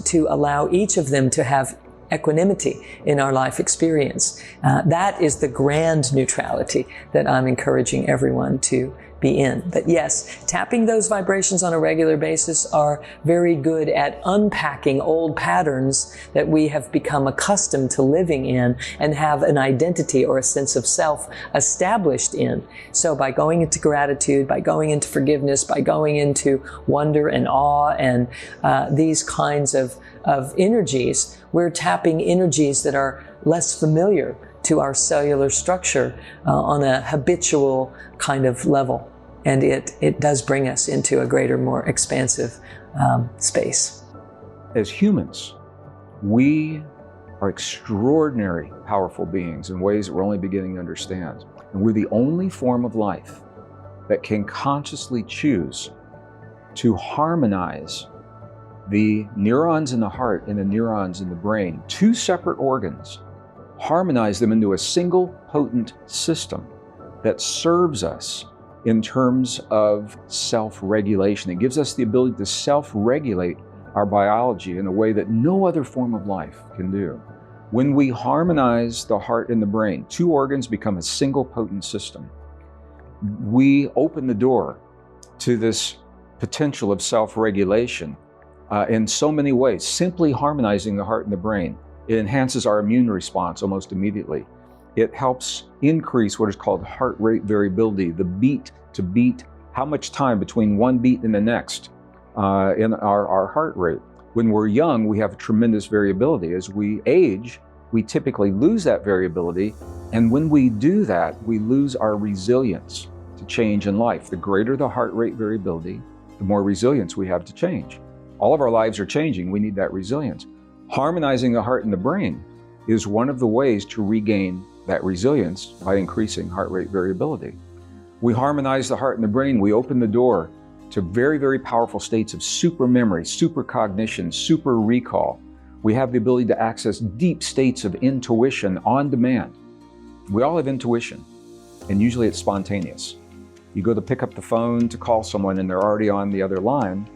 S3: to allow each of them to have equanimity in our life experience. That is the grand neutrality that I'm encouraging everyone to be in. But yes, tapping those vibrations on a regular basis are very good at unpacking old patterns that we have become accustomed to living in and have an identity or a sense of self established in. So by going into gratitude, by going into forgiveness, by going into wonder and awe and these kinds of energies, we're tapping energies that are less familiar to our cellular structure on a habitual kind of level. And it does bring us into a greater, more expansive space.
S1: As humans, we are extraordinary, powerful beings in ways that we're only beginning to understand. And we're the only form of life that can consciously choose to harmonize the neurons in the heart and the neurons in the brain, 2 separate organs, harmonize them into a single potent system that serves us in terms of self-regulation. It gives us the ability to self-regulate our biology in a way that no other form of life can do. When we harmonize the heart and the brain, 2 organs become a single potent system. We open the door to this potential of self-regulation in so many ways. Simply harmonizing the heart and the brain, it enhances our immune response almost immediately. It helps increase what is called heart rate variability, the beat to beat, how much time between one beat and the next in our heart rate. When we're young, we have tremendous variability. As we age, we typically lose that variability. And when we do that, we lose our resilience to change in life. The greater the heart rate variability, the more resilience we have to change. All of our lives are changing. We need that resilience. Harmonizing the heart and the brain is one of the ways to regain that resilience by increasing heart rate variability. We harmonize the heart and the brain. We open the door to very, very powerful states of super memory, super cognition, super recall. We have the ability to access deep states of intuition on demand. We all have intuition, and usually it's spontaneous. You go to pick up the phone to call someone and they're already on the other line,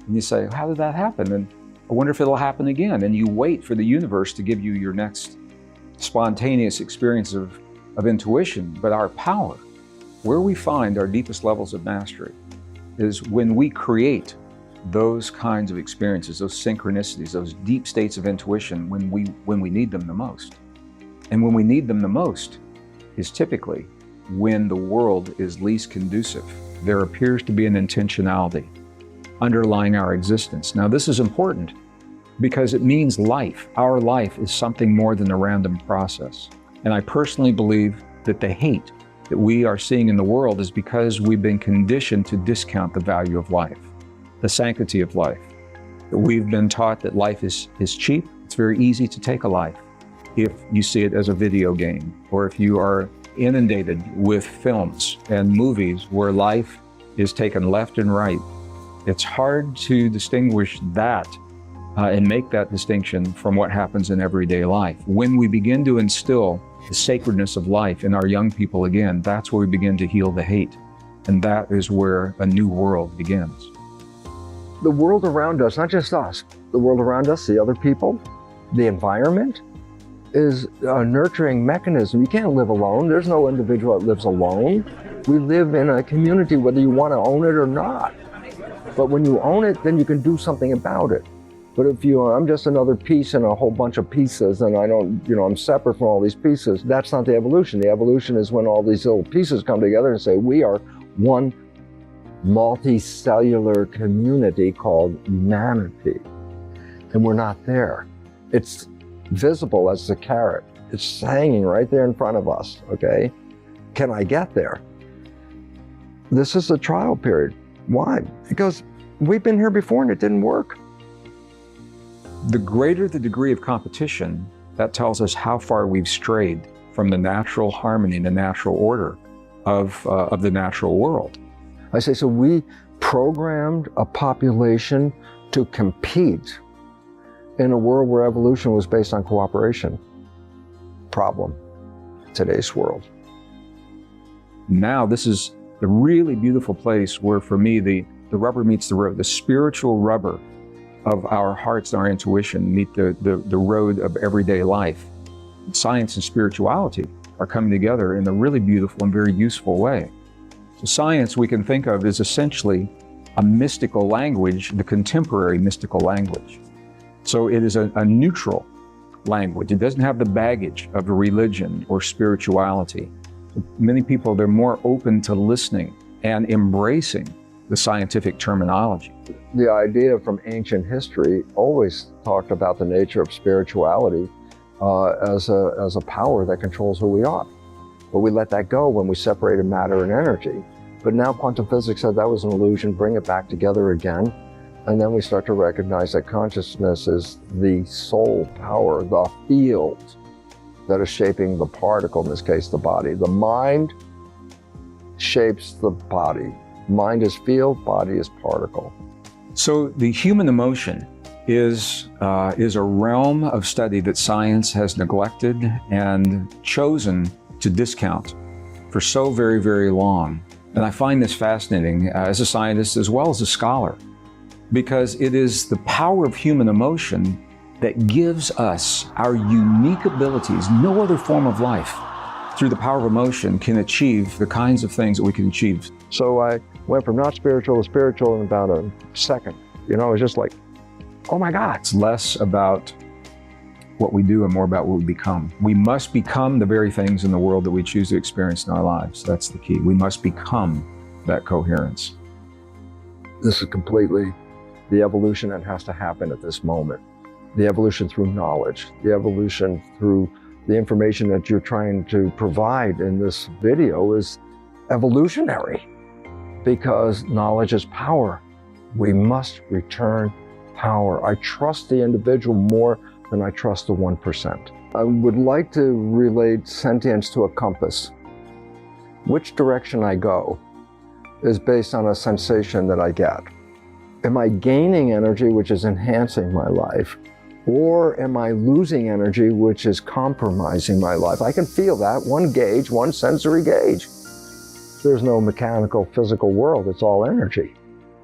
S1: and you say, how did that happen? And I wonder if it'll happen again. And you wait for the universe to give you your next spontaneous experience of intuition. But our power, where we find our deepest levels of mastery, is when we create those kinds of experiences, those synchronicities, those deep states of intuition when we need them the most. And when we need them the most is typically when the world is least conducive. There appears to be an intentionality underlying our existence. Now, this is important because it means life. Our life is something more than a random process. And I personally believe that the hate that we are seeing in the world is because we've been conditioned to discount the value of life, the sanctity of life. That we've been taught that life is cheap. It's very easy to take a life if you see it as a video game, or if you are inundated with films and movies where life is taken left and right. It's hard to distinguish that and make that distinction from what happens in everyday life. When we begin to instill the sacredness of life in our young people again, that's where we begin to heal the hate. And that is where a new world begins.
S2: The world around us, not just us, the world around us, the other people, the environment, is a nurturing mechanism. You can't live alone. There's no individual that lives alone. We live in a community whether you want to own it or not. But when you own it, then you can do something about it. But if I'm just another piece in a whole bunch of pieces and I don't, I'm separate from all these pieces, that's not the evolution. The evolution is when all these little pieces come together and say, we are one multicellular community called humanity. And we're not there. It's visible as the carrot. It's hanging right there in front of us, okay? Can I get there? This is a trial period. Why? Because we've been here before and it didn't work.
S1: The greater the degree of competition, that tells us how far we've strayed from the natural harmony, the natural order of the natural world.
S2: I say, so we programmed a population to compete in a world where evolution was based on cooperation. Problem, today's world.
S1: Now this is the really beautiful place where, for me, the rubber meets the road. The spiritual rubber of our hearts and our intuition meet the road of everyday life. Science and spirituality are coming together in a really beautiful and very useful way. So science we can think of as essentially a mystical language, the contemporary mystical language. So it is a neutral language. It doesn't have the baggage of religion or spirituality. Many people, they're more open to listening and embracing the scientific terminology.
S2: The idea from ancient history always talked about the nature of spirituality as a power that controls who we are. But we let that go when we separated matter and energy. But now quantum physics said that was an illusion, bring it back together again. And then we start to recognize that consciousness is the soul power, the field that is shaping the particle, in this case, the body. The mind shapes the body. Mind is field, body is particle.
S1: So the human emotion is a realm of study that science has neglected and chosen to discount for so very, very long. And I find this fascinating as a scientist as well as a scholar, because it is the power of human emotion that gives us our unique abilities. No other form of life, through the power of emotion, can achieve the kinds of things that we can achieve.
S2: So I went from not spiritual to spiritual in about a second. It was just like, oh my God.
S1: It's less about what we do and more about what we become. We must become the very things in the world that we choose to experience in our lives. That's the key. We must become that coherence.
S2: This is completely the evolution that has to happen at this moment. The evolution through knowledge, the evolution through the information that you're trying to provide in this video is evolutionary, because knowledge is power. We must return power. I trust the individual more than I trust the 1%. I would like to relate sentience to a compass. Which direction I go is based on a sensation that I get. Am I gaining energy, which is enhancing my life? Or am I losing energy, which is compromising my life? I can feel that, one gauge, one sensory gauge. There's no mechanical, physical world, it's all energy.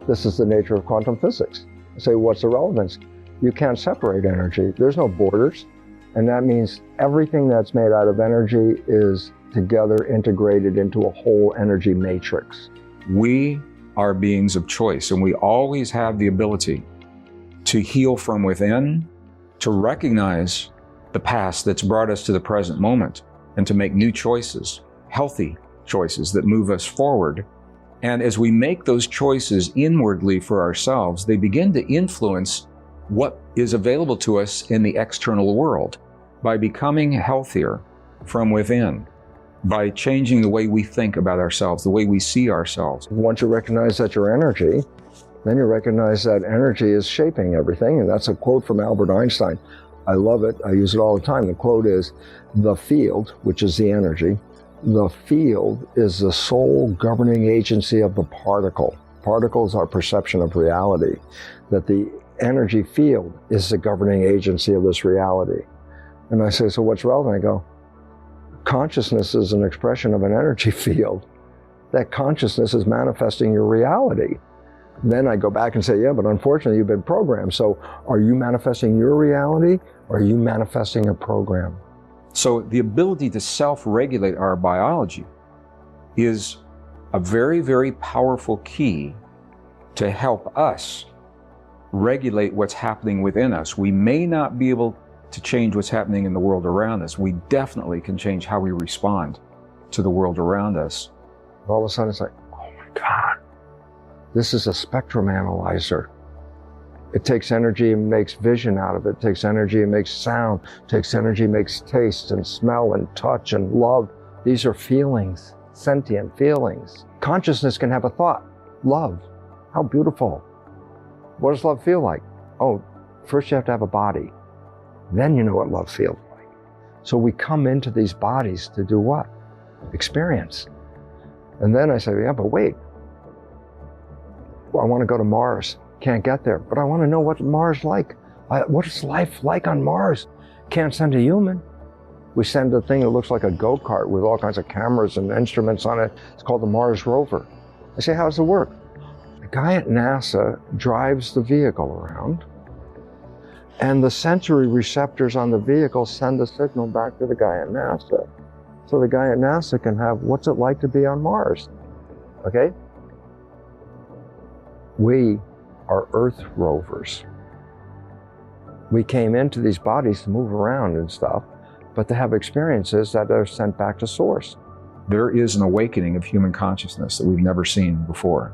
S2: This is the nature of quantum physics. I say, what's the relevance? You can't separate energy. There's no borders. And that means everything that's made out of energy is together integrated into a whole energy matrix.
S1: We are beings of choice, and we always have the ability to heal from within, to recognize the past that's brought us to the present moment, and to make new choices, healthy choices that move us forward. And as we make those choices inwardly for ourselves, they begin to influence what is available to us in the external world by becoming healthier from within, by changing the way we think about ourselves, the way we see ourselves.
S2: Once you recognize that you're energy, then you recognize that energy is shaping everything. And that's a quote from Albert Einstein. I love it. I use it all the time. The quote is, "The field," which is the energy, "the field is the sole governing agency of the particle." Particle is our perception of reality. That the energy field is the governing agency of this reality. And I say, so what's relevant? I go, consciousness is an expression of an energy field. That consciousness is manifesting your reality. Then I go back and say, yeah, but unfortunately you've been programmed. So are you manifesting your reality, or are you manifesting a program?
S1: So the ability to self-regulate our biology is a very, very powerful key to help us regulate what's happening within us. We may not be able to change what's happening in the world around us. We definitely can change how we respond to the world around us.
S2: All of a sudden it's like, oh my God, this is a spectrum analyzer. It takes energy and makes vision out of it. It takes energy and makes sound. It takes energy and makes taste and smell and touch and love. These are feelings, sentient feelings. Consciousness can have a thought. Love. How beautiful. What does love feel like? Oh, first you have to have a body. Then you know what love feels like. So we come into these bodies to do what? Experience. And then I say, yeah, but wait. Well, I want to go to Mars. Can't get there, but I want to know what Mars is like. What is life like on Mars? Can't send a human. We send a thing that looks like a go-kart with all kinds of cameras and instruments on it. It's called the Mars rover. I say, how does it work? The guy at NASA drives the vehicle around, and the sensory receptors on the vehicle send the signal back to the guy at NASA. So the guy at NASA can have, what's it like to be on Mars? Okay? We are Earth rovers. We came into these bodies to move around and stuff, but to have experiences that are sent back to source.
S1: There is an awakening of human consciousness that we've never seen before.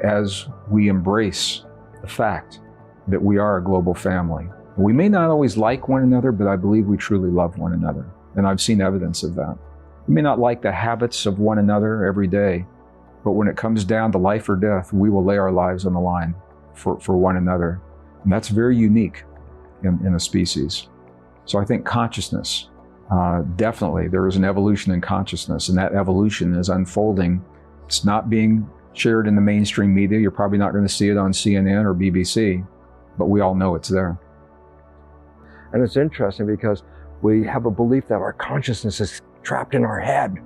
S1: As we embrace the fact that we are a global family. We may not always like one another, but I believe we truly love one another. And I've seen evidence of that. We may not like the habits of one another every day, but when it comes down to life or death, we will lay our lives on the line for one another. And that's very unique in a species. So I think consciousness, definitely there is an evolution in consciousness, and that evolution is unfolding. It's not being shared in the mainstream media. You're probably not going to see it on CNN or BBC, but we all know it's there.
S2: And it's interesting because we have a belief that our consciousness is trapped in our head.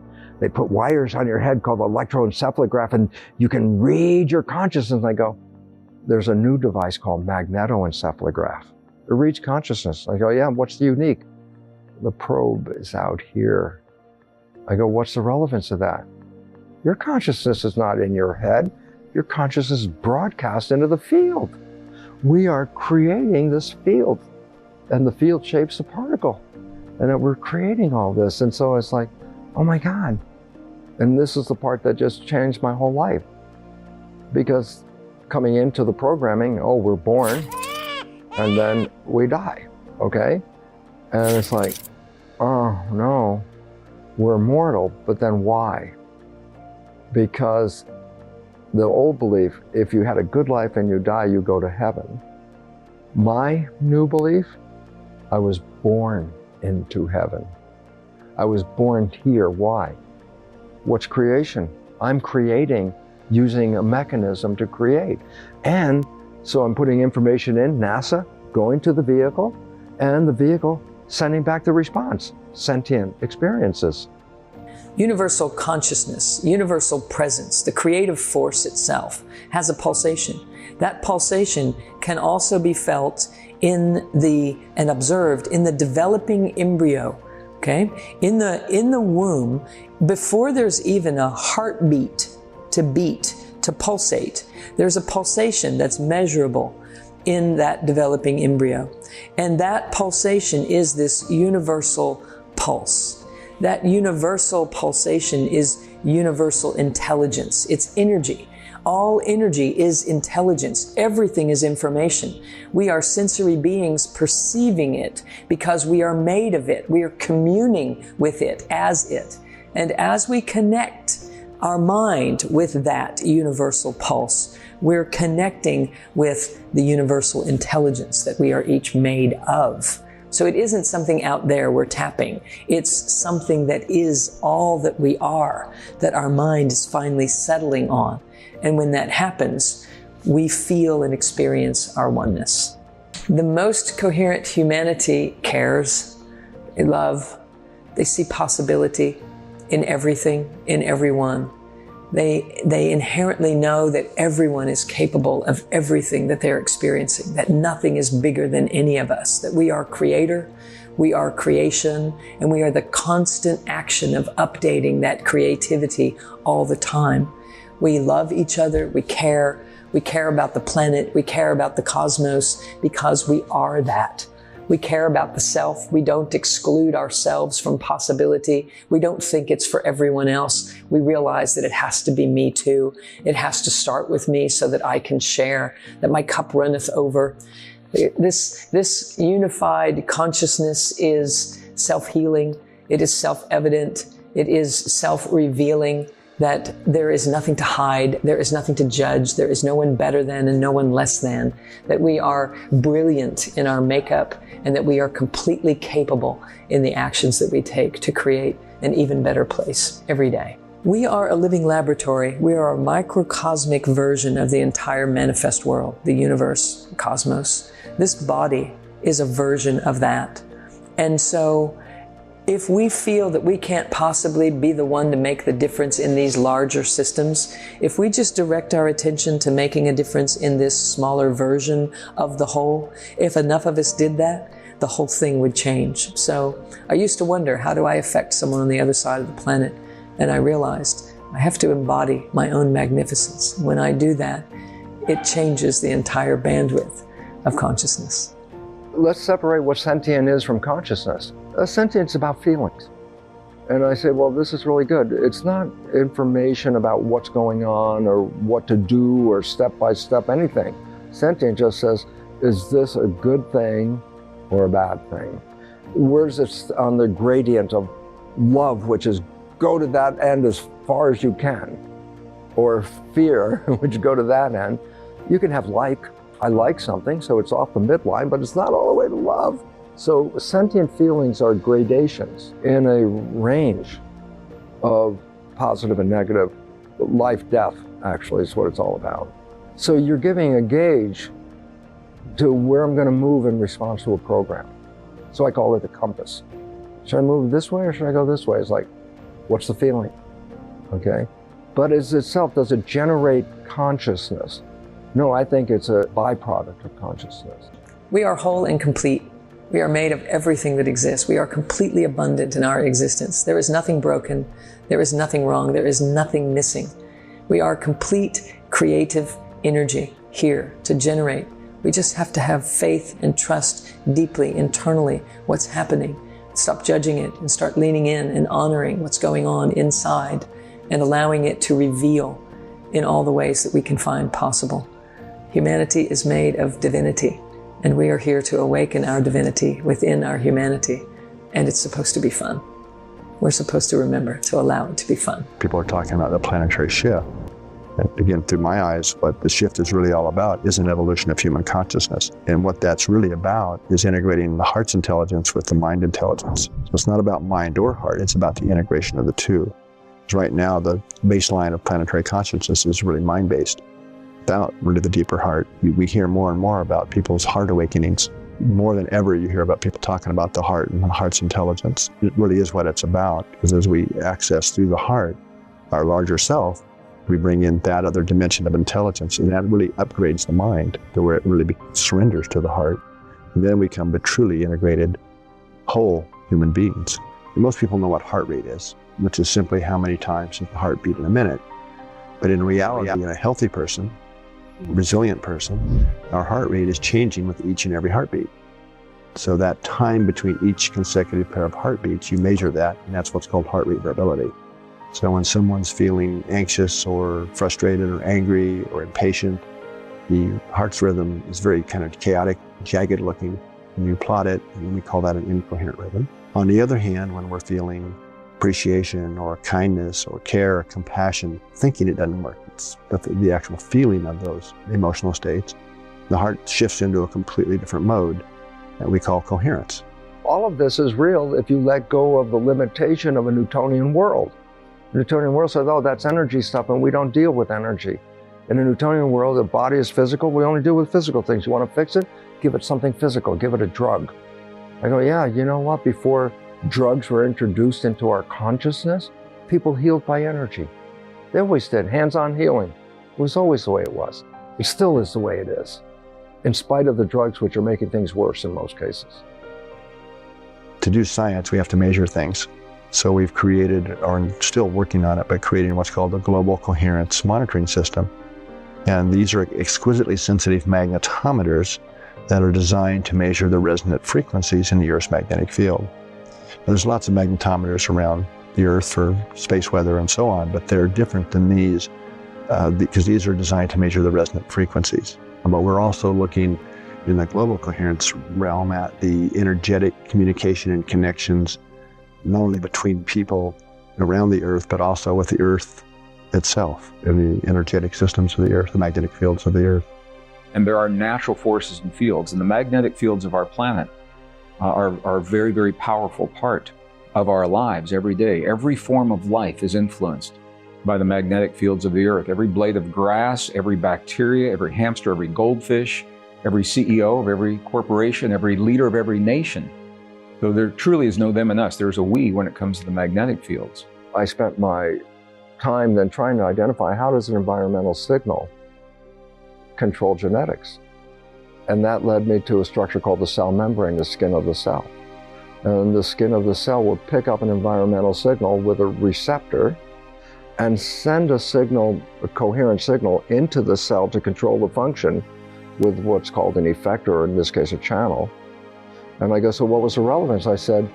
S2: They put wires on your head called electroencephalograph, and you can read your consciousness. And I go, there's a new device called magnetoencephalograph. It reads consciousness. I go, yeah, what's the unique? The probe is out here. I go, what's the relevance of that? Your consciousness is not in your head. Your consciousness is broadcast into the field. We are creating this field. and the field shapes the particle, and that we're creating all this. And so it's like, oh my God. And this is the part that just changed my whole life. Because coming into the programming, oh, we're born, and then we die, okay? And it's like, oh no, we're mortal, but then why? Because the old belief, if you had a good life and you die, you go to heaven. My new belief, I was born into heaven. I was born here. Why? What's creation? I'm creating using a mechanism to create. And so I'm putting information in, NASA, going to the vehicle, and the vehicle sending back the response, sentient experiences.
S3: Universal consciousness, universal presence, the creative force itself has a pulsation. That pulsation can also be felt and observed in the developing embryo, okay? In the womb, before there's even a heartbeat to pulsate, there's a pulsation that's measurable in that developing embryo. And that pulsation is this universal pulse. That universal pulsation is universal intelligence. It's energy. All energy is intelligence. Everything is information. We are sensory beings perceiving it because we are made of it. We are communing with it as it. And as we connect our mind with that universal pulse, we're connecting with the universal intelligence that we are each made of. So it isn't something out there we're tapping. It's something that is all that we are, that our mind is finally settling on. And when that happens, we feel and experience our oneness. The most coherent humanity cares, they love, they see possibility in everything, in everyone. They inherently know that everyone is capable of everything that they're experiencing, that nothing is bigger than any of us, that we are creator, we are creation, and we are the constant action of updating that creativity all the time. We love each other, we care about the planet, we care about the cosmos because we are that. We care about the self. We don't exclude ourselves from possibility. We don't think it's for everyone else. We realize that it has to be me too. It has to start with me so that I can share, that my cup runneth over. This unified consciousness is self-healing. It is self-evident. It is self-revealing, that there is nothing to hide, there is nothing to judge, there is no one better than and no one less than, that we are brilliant in our makeup and that we are completely capable in the actions that we take to create an even better place every day. We are a living laboratory. We are a microcosmic version of the entire manifest world, the universe, the cosmos. This body is a version of that. And so if we feel that we can't possibly be the one to make the difference in these larger systems, if we just direct our attention to making a difference in this smaller version of the whole, if enough of us did that, the whole thing would change. So I used to wonder, how do I affect someone on the other side of the planet? And I realized I have to embody my own magnificence. When I do that, it changes the entire bandwidth of consciousness.
S2: Let's separate what sentient is from consciousness. Sentience is about feelings. And I say, well, this is really good. It's not information about what's going on or what to do or step-by-step anything. Sentient just says, is this a good thing or a bad thing? Where's it on the gradient of love, which is go to that end as far as you can, or fear, which go to that end. You can have I like something, so it's off the midline, but it's not all the way to love. So sentient feelings are gradations in a range of positive and negative. Life, death, actually, is what it's all about. So you're giving a gauge to where I'm going to move in response to a program. So I call it the compass. Should I move this way or should I go this way? It's like, what's the feeling? Okay. But as itself, does it generate consciousness? No, I think it's a byproduct of consciousness.
S3: We are whole and complete. We are made of everything that exists. We are completely abundant in our existence. There is nothing broken. There is nothing wrong. There is nothing missing. We are complete creative energy here to generate We just have to have faith and trust deeply, internally, what's happening. Stop judging it and start leaning in and honoring what's going on inside and allowing it to reveal in all the ways that we can find possible. Humanity is made of divinity, and we are here to awaken our divinity within our humanity, and it's supposed to be fun. We're supposed to remember to allow it to be fun.
S4: People are talking about the planetary shift. And again, through my eyes, what the shift is really all about is an evolution of human consciousness. And what that's really about is integrating the heart's intelligence with the mind intelligence. So it's not about mind or heart, it's about the integration of the two. Because right now, the baseline of planetary consciousness is really mind-based, without really the deeper heart. We hear more and more about people's heart awakenings. More than ever, you hear about people talking about the heart and the heart's intelligence. It really is what it's about, because as we access through the heart, our larger self, we bring in that other dimension of intelligence, and that really upgrades the mind to where it really surrenders to the heart. And then we become the truly integrated, whole human beings. And most people know what heart rate is, which is simply how many times is the heart beat in a minute. But in reality, in a healthy person, resilient person, our heart rate is changing with each and every heartbeat. So that time between each consecutive pair of heartbeats, you measure that, and that's what's called heart rate variability. So when someone's feeling anxious or frustrated or angry or impatient, the heart's rhythm is very kind of chaotic, jagged looking, and you plot it, and we call that an incoherent rhythm. On the other hand, when we're feeling appreciation or kindness or care or compassion, thinking it doesn't work. It's the actual feeling of those emotional states. The heart shifts into a completely different mode that we call coherence.
S2: All of this is real if you let go of the limitation of a Newtonian world. The Newtonian world says, oh, that's energy stuff, and we don't deal with energy. In a Newtonian world, the body is physical. We only deal with physical things. You want to fix it? Give it something physical. Give it a drug. I go, yeah, you know what? Before drugs were introduced into our consciousness, people healed by energy. They always did. Hands-on healing. It was always the way it was. It still is the way it is, in spite of the drugs which are making things worse in most cases.
S4: To do science, we have to measure things. So we've created, or still working on it, but creating what's called the Global Coherence Monitoring System. And these are exquisitely sensitive magnetometers that are designed to measure the resonant frequencies in the Earth's magnetic field. There's lots of magnetometers around the Earth for space weather and so on, but they're different than these because these are designed to measure the resonant frequencies. But we're also looking in the global coherence realm at the energetic communication and connections, not only between people around the Earth, but also with the Earth itself, and the energetic systems of the Earth, the magnetic fields of the Earth.
S1: And there are natural forces and fields, and the magnetic fields of our planet are a very, very powerful part of our lives every day. Every form of life is influenced by the magnetic fields of the Earth. Every blade of grass, every bacteria, every hamster, every goldfish, every CEO of every corporation, every leader of every nation. So there truly is no them and us. There's a we when it comes to the magnetic fields.
S2: I spent my time then trying to identify how does an environmental signal control genetics. And that led me to a structure called the cell membrane, the skin of the cell. And the skin of the cell would pick up an environmental signal with a receptor and send a signal, a coherent signal, into the cell to control the function with what's called an effector, or in this case, a channel. And I go, so what was the relevance? I said,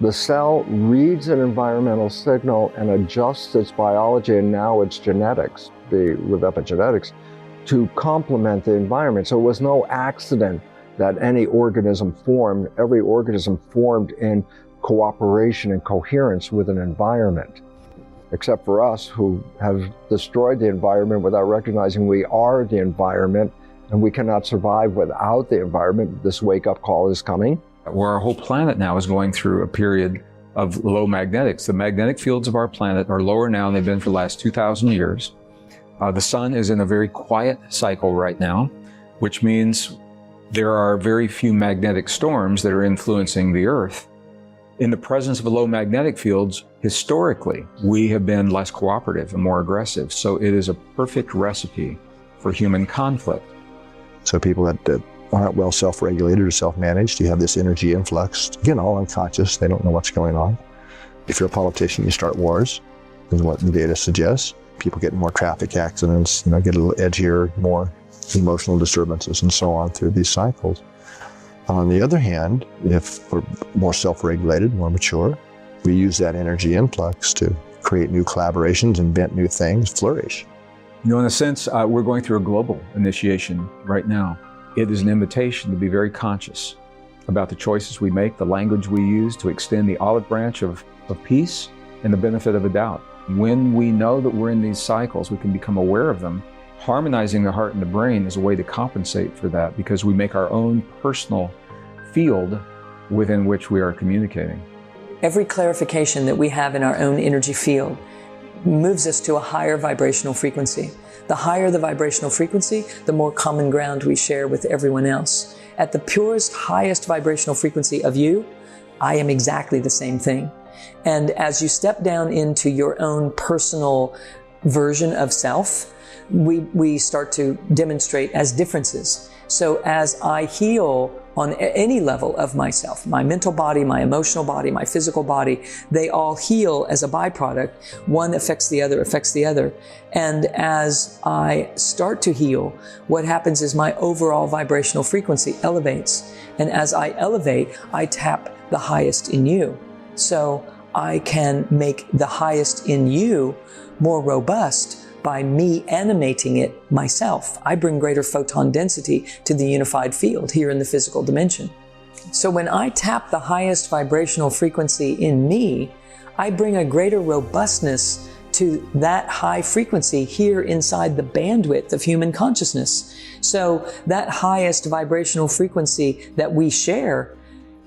S2: the cell reads an environmental signal and adjusts its biology and now its genetics, with epigenetics, to complement the environment. So it was no accident that any organism formed. Every organism formed in cooperation and coherence with an environment, except for us who have destroyed the environment without recognizing we are the environment and we cannot survive without the environment. This wake-up call is coming.
S1: Where our whole planet now is going through a period of low magnetics. The magnetic fields of our planet are lower now than they've been for the last 2,000 years. The sun is in a very quiet cycle right now, which means there are very few magnetic storms that are influencing the Earth. In the presence of low magnetic fields, historically, we have been less cooperative and more aggressive. So it is a perfect recipe for human conflict.
S4: So people that aren't well self-regulated or self-managed, you have this energy influx, again, all unconscious, they don't know what's going on. If you're a politician, you start wars, is what the data suggests. People get in more traffic accidents, get a little edgier, more emotional disturbances and so on through these cycles. On the other hand, if we're more self-regulated, more mature, we use that energy influx to create new collaborations, invent new things, flourish.
S1: You know, in a sense, we're going through a global initiation right now. It is an invitation to be very conscious about the choices we make, the language we use to extend the olive branch of peace and the benefit of a doubt. When we know that we're in these cycles, we can become aware of them. Harmonizing the heart and the brain is a way to compensate for that, because we make our own personal field within which we are communicating.
S3: Every clarification that we have in our own energy field moves us to a higher vibrational frequency. The higher the vibrational frequency, the more common ground we share with everyone else. At the purest, highest vibrational frequency of you, I am exactly the same thing. And as you step down into your own personal version of self, we start to demonstrate as differences. So as I heal on any level of myself, my mental body, my emotional body, my physical body, they all heal as a byproduct. One affects the other, affects the other. And as I start to heal, what happens is my overall vibrational frequency elevates. And as I elevate, I tap the highest in you. So I can make the highest in you more robust by me animating it myself. I bring greater photon density to the unified field here in the physical dimension. So when I tap the highest vibrational frequency in me, I bring a greater robustness to that high frequency here inside the bandwidth of human consciousness. So that highest vibrational frequency that we share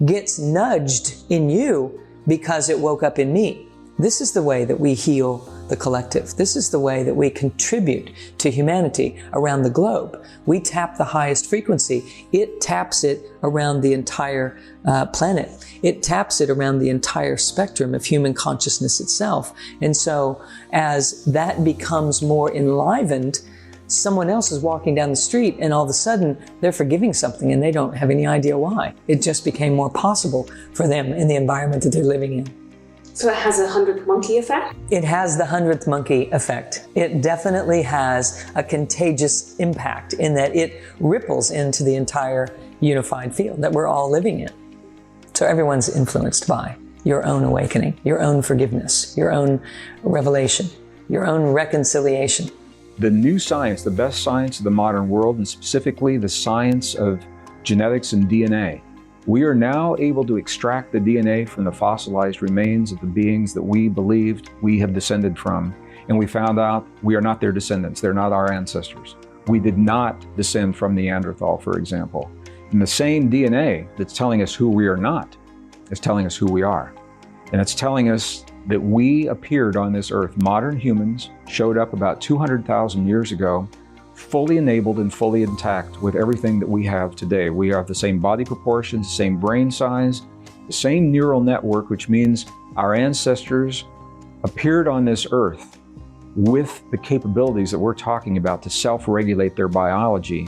S3: gets nudged in you because it woke up in me. This is the way that we heal the collective. This is the way that we contribute to humanity around the globe. We tap the highest frequency. It taps it around the entire planet. It taps it around the entire spectrum of human consciousness itself. And so as that becomes more enlivened, someone else is walking down the street and all of a sudden they're forgiving something and they don't have any idea why. It just became more possible for them in the environment that they're living in.
S5: So it has a 100th monkey effect?
S3: It has the 100th monkey effect. It definitely has a contagious impact in that it ripples into the entire unified field that we're all living in. So everyone's influenced by your own awakening, your own forgiveness, your own revelation, your own reconciliation.
S1: The new science, the best science of the modern world, and specifically the science of genetics and DNA, we are now able to extract the DNA from the fossilized remains of the beings that we believed we have descended from. And we found out we are not their descendants. They're not our ancestors. We did not descend from Neanderthal, for example. And the same DNA that's telling us who we are not is telling us who we are. And it's telling us that we appeared on this earth. Modern humans showed up about 200,000 years ago, fully enabled and fully intact with everything that we have today. We have the same body proportions, the same brain size, the same neural network, which means our ancestors appeared on this earth with the capabilities that we're talking about to self-regulate their biology.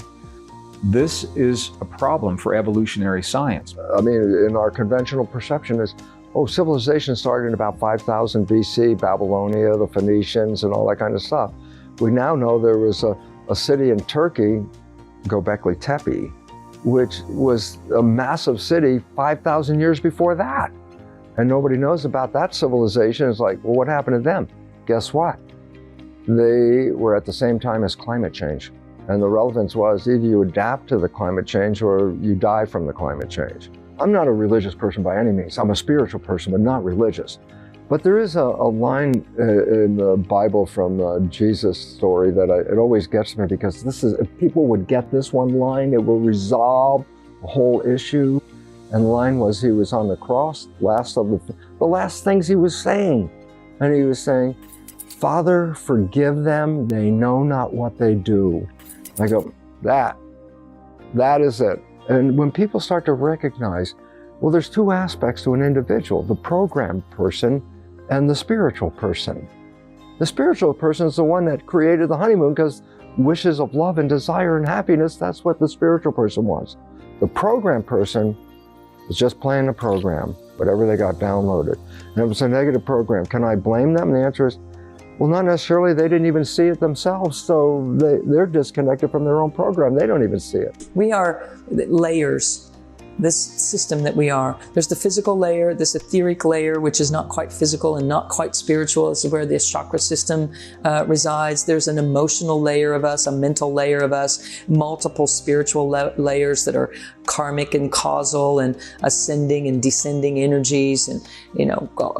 S1: This is a problem for evolutionary science.
S2: I mean, in our conventional perception is, oh, civilization started in about 5000 BC, Babylonia, the Phoenicians, and all that kind of stuff. We now know there was a city in Turkey, Göbekli Tepe, which was a massive city 5,000 years before that. And nobody knows about that civilization. It's like, well, what happened to them? Guess what? They were at the same time as climate change. And the relevance was either you adapt to the climate change or you die from the climate change. I'm not a religious person by any means. I'm a spiritual person, but not religious. But there is a line in the Bible from Jesus' story that it always gets me, because this is, if people would get this one line, it will resolve the whole issue. And the line was, he was on the cross, the last things he was saying. And he was saying, Father, forgive them, they know not what they do. I go, that is it. And when people start to recognize, well, there's two aspects to an individual, the programmed person and the spiritual person. The spiritual person is the one that created the honeymoon, because wishes of love and desire and happiness, that's what the spiritual person wants. The programmed person is just playing the program, whatever they got downloaded. And if it's a negative program, can I blame them? And the answer is, Well, not necessarily. They didn't even see it themselves, so they're disconnected from their own program. They don't even see it.
S3: We are layers. This system that we are. There's the physical layer, this etheric layer, which is not quite physical and not quite spiritual. This is where this chakra system resides. There's an emotional layer of us, a mental layer of us, multiple spiritual layers that are karmic and causal and ascending and descending energies and,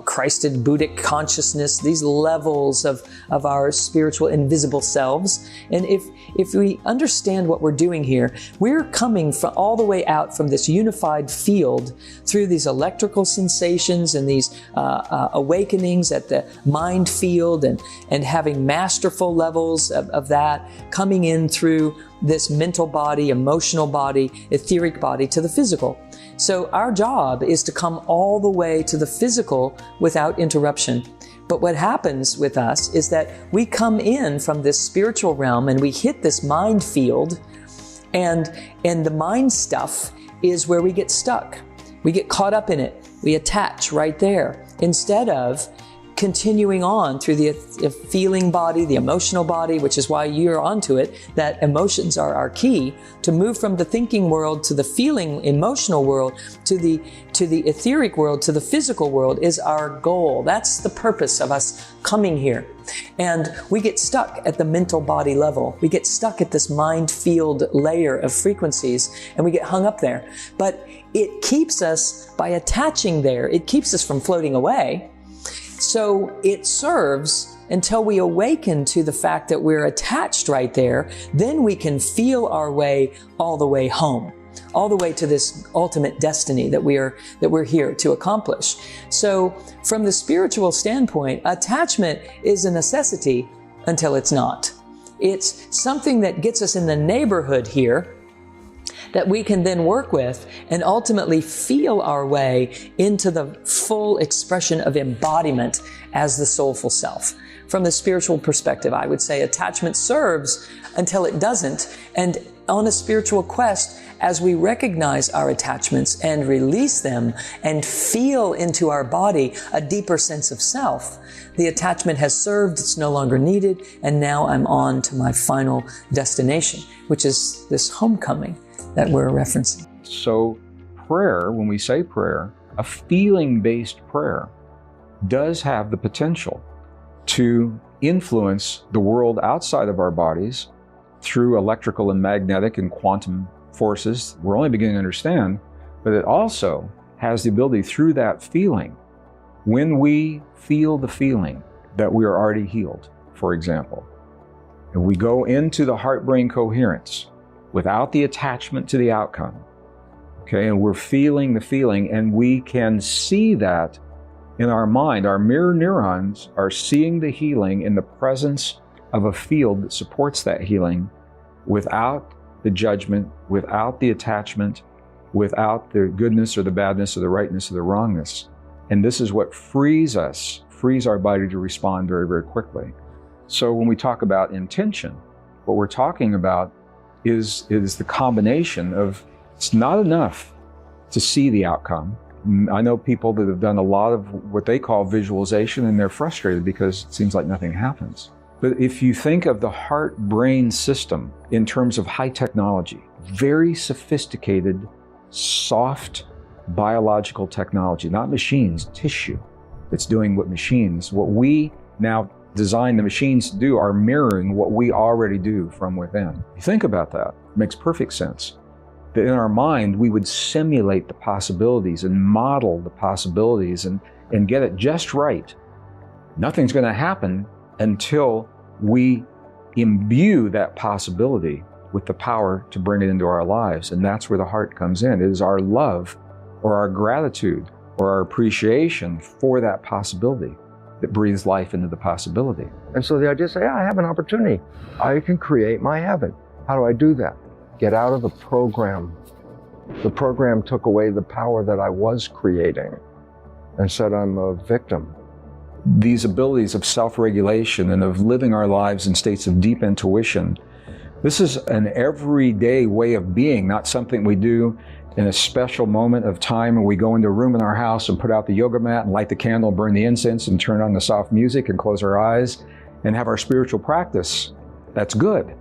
S3: Christed Buddhic consciousness, these levels of our spiritual invisible selves. And if we understand what we're doing here, we're coming from all the way out from this unified field through these electrical sensations and these awakenings at the mind field and having masterful levels of that coming in through this mental body, emotional body, etheric body to the physical. So our job is to come all the way to the physical without interruption. But what happens with us is that we come in from this spiritual realm and we hit this mind field, and the mind stuff is where we get stuck. We get caught up in it. We attach right there instead of continuing on through the feeling body, the emotional body, which is why you're onto it, that emotions are our key to move from the thinking world to the feeling emotional world to the etheric world to the physical world is our goal. That's the purpose of us coming here. And we get stuck at the mental body level. We get stuck at this mind field layer of frequencies and we get hung up there. But it keeps us, by attaching there, it keeps us from floating away. So it serves until we awaken to the fact that we're attached right there. Then we can feel our way all the way home, all the way to this ultimate destiny that we're here to accomplish. So from the spiritual standpoint, attachment is a necessity until it's not. It's something that gets us in the neighborhood here that we can then work with and ultimately feel our way into the full expression of embodiment as the soulful self. From the spiritual perspective, I would say attachment serves until it doesn't. And on a spiritual quest, as we recognize our attachments and release them and feel into our body a deeper sense of self, the attachment has served, it's no longer needed, and now I'm on to my final destination, which is this homecoming that we're referencing.
S1: So prayer, when we say prayer, a feeling-based prayer does have the potential to influence the world outside of our bodies through electrical and magnetic and quantum forces we're only beginning to understand, but it also has the ability through that feeling, when we feel the feeling that we are already healed, for example, and we go into the heart-brain coherence without the attachment to the outcome, okay, and we're feeling the feeling, and we can see that in our mind. Our mirror neurons are seeing the healing in the presence of a field that supports that healing without the judgment, without the attachment, without the goodness or the badness or the rightness or the wrongness. And this is what frees our body to respond very, very quickly. So when we talk about intention, what we're talking about is the combination of, it's not enough to see the outcome. I know people that have done a lot of what they call visualization, and they're frustrated because it seems like nothing happens. But if you think of the heart-brain system in terms of high technology, very sophisticated, soft biological technology, not machines, tissue that's doing what we now design the machines to do are mirroring what we already do from within. You think about that, it makes perfect sense. That in our mind, we would simulate the possibilities and model the possibilities and get it just right. Nothing's going to happen until we imbue that possibility with the power to bring it into our lives. And that's where the heart comes in. It is our love or our gratitude or our appreciation for that possibility that breathes life into the possibility.
S2: And so the idea is, I have an opportunity. I can create my heaven. How do I do that? Get out of the program. The program took away the power that I was creating and said I'm a victim.
S1: These abilities of self-regulation and of living our lives in states of deep intuition, this is an everyday way of being, not something we do in a special moment of time when we go into a room in our house and put out the yoga mat and light the candle, burn the incense and turn on the soft music and close our eyes and have our spiritual practice, that's good.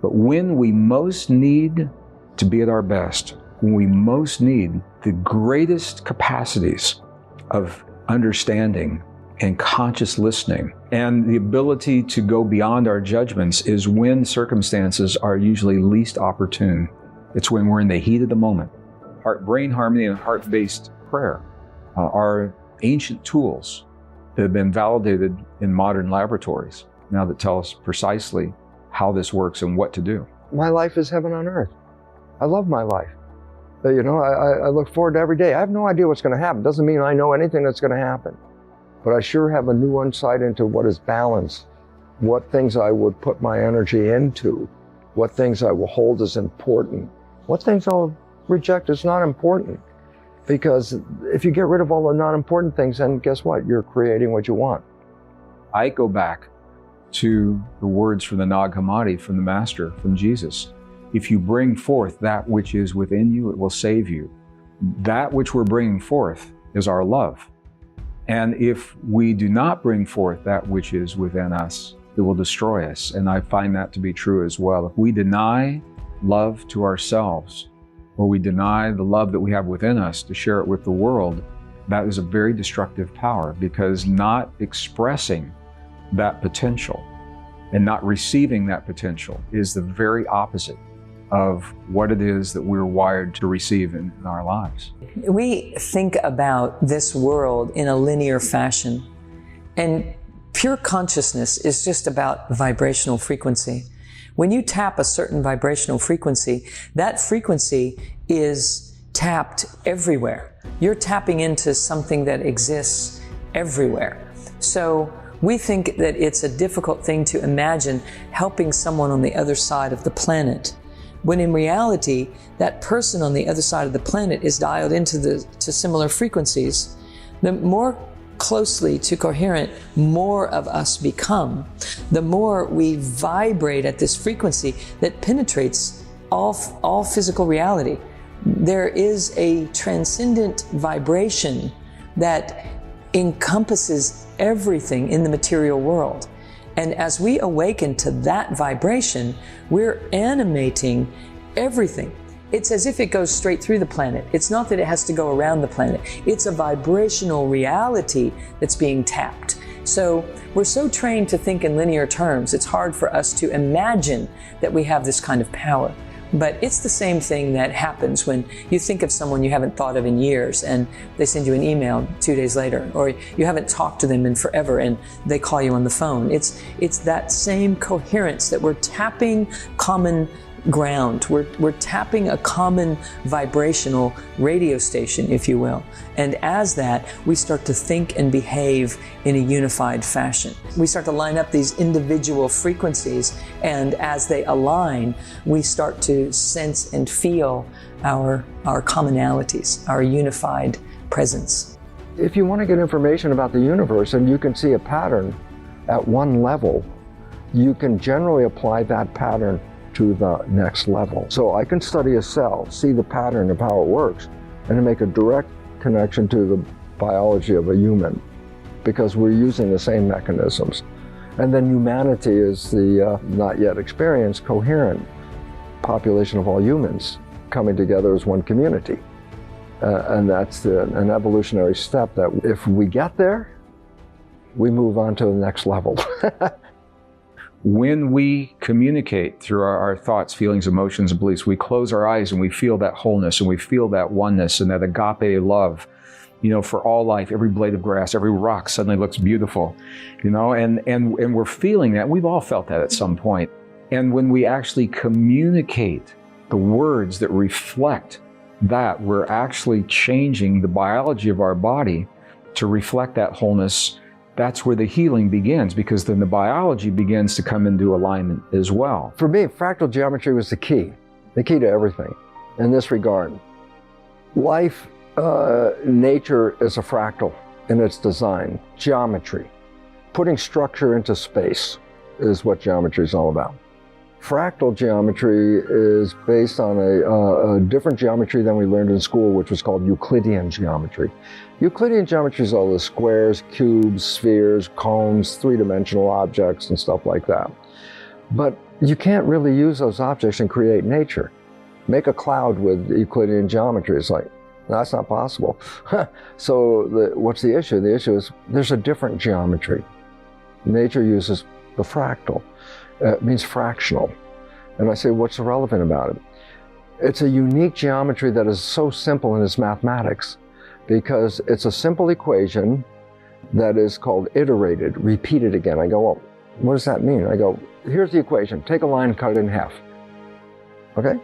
S1: But when we most need to be at our best, when we most need the greatest capacities of understanding and conscious listening and the ability to go beyond our judgments, is when circumstances are usually least opportune. It's when we're in the heat of the moment. Heart-brain harmony and heart-based prayer are ancient tools that have been validated in modern laboratories now that tell us precisely how this works and what to do.
S2: My life is heaven on earth. I love my life. You know, I look forward to every day. I have no idea what's going to happen. Doesn't mean I know anything that's going to happen. But I sure have a new insight into what is balance, what things I would put my energy into, what things I will hold as important, what things I'll reject as not important. Because if you get rid of all the not important things, then guess what? You're creating what you want.
S1: I go back to the words from the Nag Hammadi, from the Master, from Jesus. If you bring forth that which is within you, it will save you. That which we're bringing forth is our love. And if we do not bring forth that which is within us, it will destroy us. And I find that to be true as well. If we deny love to ourselves, or we deny the love that we have within us to share it with the world, that is a very destructive power, because not expressing that potential and not receiving that potential is the very opposite of what it is that we're wired to receive in our lives.
S3: We think about this world in a linear fashion, and pure consciousness is just about vibrational frequency. When you tap a certain vibrational frequency, that frequency is tapped everywhere. You're tapping into something that exists everywhere. So we think that it's a difficult thing to imagine helping someone on the other side of the planet, when in reality, that person on the other side of the planet is dialed into similar frequencies. The more closely to coherent more of us become, the more we vibrate at this frequency that penetrates all physical reality. There is a transcendent vibration that encompasses everything in the material world. And as we awaken to that vibration, we're animating everything. It's as if it goes straight through the planet. It's not that it has to go around the planet. It's a vibrational reality that's being tapped. So we're so trained to think in linear terms, it's hard for us to imagine that we have this kind of power. But it's the same thing that happens when you think of someone you haven't thought of in years and they send you an email 2 days later, or you haven't talked to them in forever and they call you on the phone. It's that same coherence that we're tapping common ground. We're tapping a common vibrational radio station, if you will. And as that, we start to think and behave in a unified fashion. We start to line up these individual frequencies, and as they align, we start to sense and feel our commonalities, our unified presence.
S2: If you want to get information about the universe and you can see a pattern at one level, you can generally apply that pattern to the next level. So I can study a cell, see the pattern of how it works, and then make a direct connection to the biology of a human, because we're using the same mechanisms. And then humanity is the not yet experienced, coherent population of all humans coming together as one community. And that's an evolutionary step that if we get there, we move on to the next level.
S1: When we communicate through our thoughts, feelings, emotions, and beliefs, we close our eyes and we feel that wholeness and we feel that oneness and that agape love, for all life. Every blade of grass, every rock suddenly looks beautiful, and we're feeling that. We've all felt that at some point. And when we actually communicate the words that reflect that, we're actually changing the biology of our body to reflect that wholeness. That's where the healing begins, because then the biology begins to come into alignment as well.
S2: For me, fractal geometry was the key to everything in this regard. Life, nature is a fractal in its design. Geometry, putting structure into space, is what geometry is all about. Fractal geometry is based on a different geometry than we learned in school, which was called Euclidean geometry. Euclidean geometry is all the squares, cubes, spheres, cones, three-dimensional objects and stuff like that. But you can't really use those objects and create nature. Make a cloud with Euclidean geometry. It's like, that's not possible. So what's the issue? The issue is there's a different geometry. Nature uses the fractal. It means fractional. And I say, what's relevant about it? It's a unique geometry that is so simple in its mathematics because it's a simple equation that is called iterated, repeated again. I go, well, what does that mean? I go, here's the equation. Take a line, cut it in half. Okay?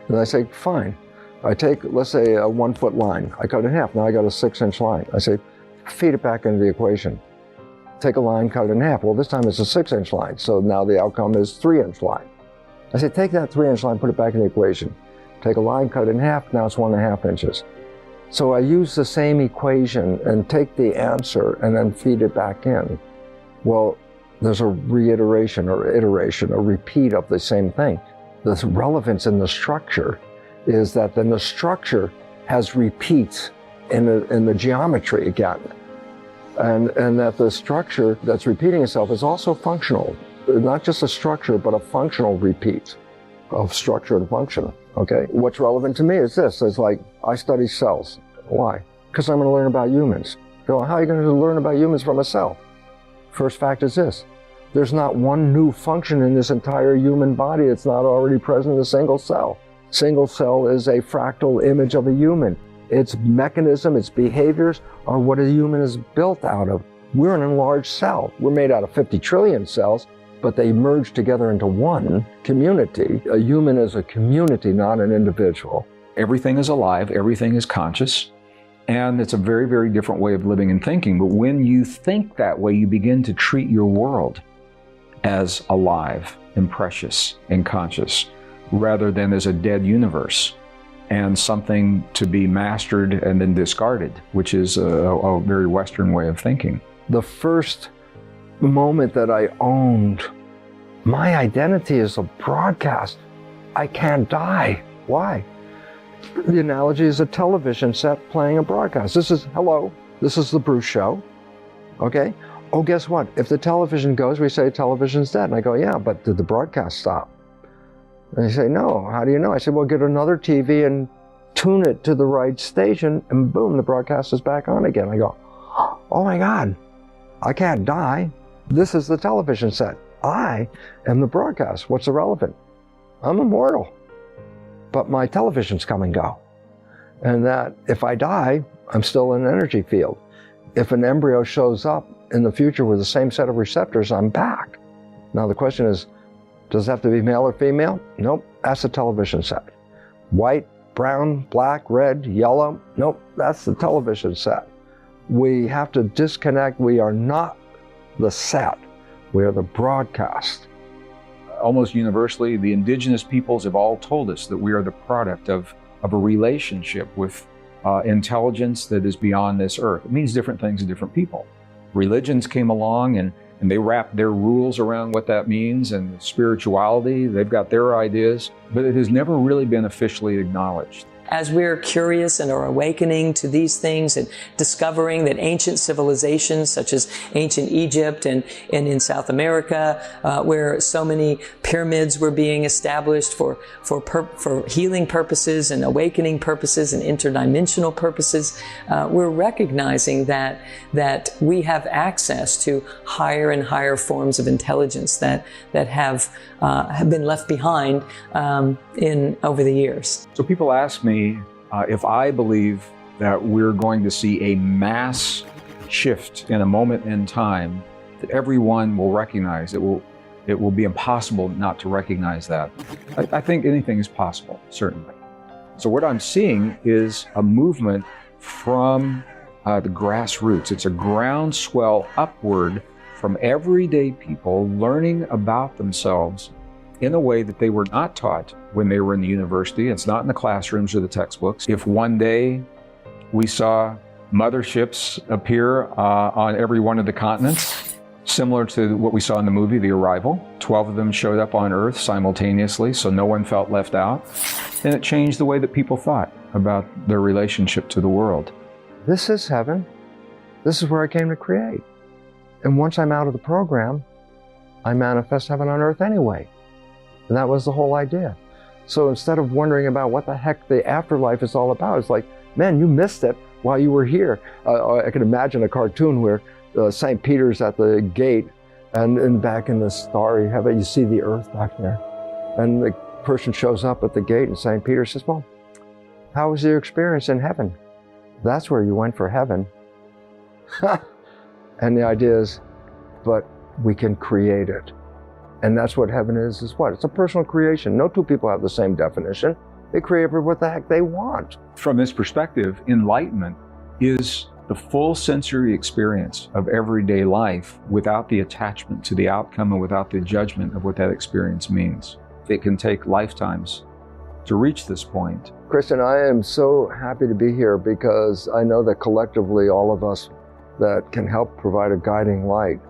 S2: And I say, fine. I take, let's say, a 1 foot line. I cut it in half. Now I got a 6-inch line. I say, feed it back into the equation. Take a line, cut it in half. Well, this time it's a 6-inch line. So now the outcome is 3-inch line. I say, take that 3-inch line, put it back in the equation. Take a line, cut it in half. Now it's 1.5 inches. So I use the same equation and take the answer and then feed it back in. Well, there's a reiteration or iteration, a repeat of the same thing. The relevance in the structure is that then the structure has repeats in the geometry again. And that the structure that's repeating itself is also functional. Not just a structure, but a functional repeat of structure and function, okay? What's relevant to me is this. It's like, I study cells. Why? Because I'm going to learn about humans. Go, how are you going to learn about humans from a cell? First fact is this. There's not one new function in this entire human body that's not already present in a single cell. Single cell is a fractal image of a human. Its mechanism, its behaviors are what a human is built out of. We're an enlarged cell. We're made out of 50 trillion cells, but they merge together into one community. A human is a community, not an individual.
S1: Everything is alive, everything is conscious, and it's a very, very different way of living and thinking. But when you think that way, you begin to treat your world as alive and precious and conscious, rather than as a dead universe and something to be mastered and then discarded, which is a very Western way of thinking.
S2: The first moment that I owned my identity as a broadcast, I can't die. Why? The analogy is a television set playing a broadcast. This is, hello, this is the Bruce Show, okay? Oh, guess what? If the television goes, we say television's dead. And I go, yeah, but did the broadcast stop? And they say, no, how do you know? I said, well, get another TV and tune it to the right station, and boom, the broadcast is back on again. I go, oh my God, I can't die. This is the television set. I am the broadcast. What's irrelevant? I'm immortal, but my televisions come and go. And that if I die, I'm still in an energy field. If an embryo shows up in the future with the same set of receptors, I'm back. Now the question is, does it have to be male or female? Nope, that's a television set. White, brown, black, red, yellow? Nope, that's the television set. We have to disconnect. We are not the set. We are the broadcast.
S1: Almost universally, the indigenous peoples have all told us that we are the product of a relationship with intelligence that is beyond this earth. It means different things to different people. Religions came along and they wrapped their rules around what that means, and spirituality, they've got their ideas, but it has never really been officially acknowledged.
S3: As we're curious and are awakening to these things and discovering that ancient civilizations such as ancient Egypt and in South America, where so many pyramids were being established for healing purposes and awakening purposes and interdimensional purposes, we're recognizing that we have access to higher and higher forms of intelligence that have been left behind over the years.
S1: So people ask me if I believe that we're going to see a mass shift in a moment in time that everyone will recognize. It will be impossible not to recognize that. I think anything is possible, certainly. So what I'm seeing is a movement from the grassroots. It's a groundswell upward from everyday people learning about themselves in a way that they were not taught when they were in the university. It's not in the classrooms or the textbooks. If one day we saw motherships appear on every one of the continents, Similar to what we saw in the movie, The Arrival. 12 of them showed up on Earth simultaneously, so no one felt left out. And it changed the way that people thought about their relationship to the world.
S2: This is heaven. This is where I came to create. And once I'm out of the program, I manifest heaven on earth anyway. And that was the whole idea. So instead of wondering about what the heck the afterlife is all about, it's like, man, you missed it while you were here. I can imagine a cartoon where St. Peter's at the gate, and back in the starry heaven, you see the earth back there. And the person shows up at the gate, and St. Peter says, well, how was your experience in heaven? That's where you went for heaven. And the idea is, but we can create it. And that's what heaven is what? It's a personal creation. No two people have the same definition. They create what the heck they want.
S1: From this perspective, enlightenment is the full sensory experience of everyday life without the attachment to the outcome and without the judgment of what that experience means. It can take lifetimes to reach this point.
S2: Kristen, I am so happy to be here because I know that collectively all of us that can help provide a guiding light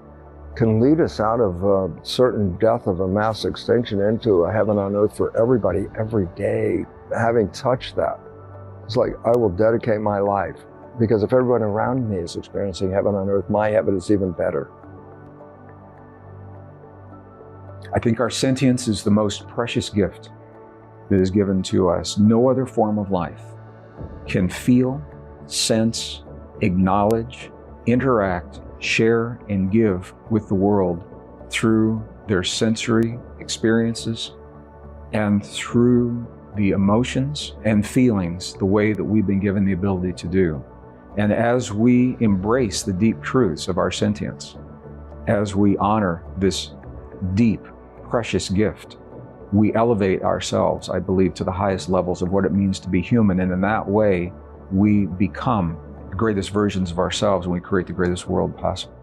S2: can lead us out of a certain death of a mass extinction into a heaven on earth for everybody every day. Having touched that, it's like I will dedicate my life, because if everyone around me is experiencing heaven on earth, my heaven is even better.
S1: I think our sentience is the most precious gift that is given to us. No other form of life can feel, sense, acknowledge, interact, share, and give with the world through their sensory experiences and through the emotions and feelings the way that we've been given the ability to do. And as we embrace the deep truths of our sentience, as we honor this deep, precious gift, we elevate ourselves, I believe, to the highest levels of what it means to be human. And in that way, we become the greatest versions of ourselves and we create the greatest world possible.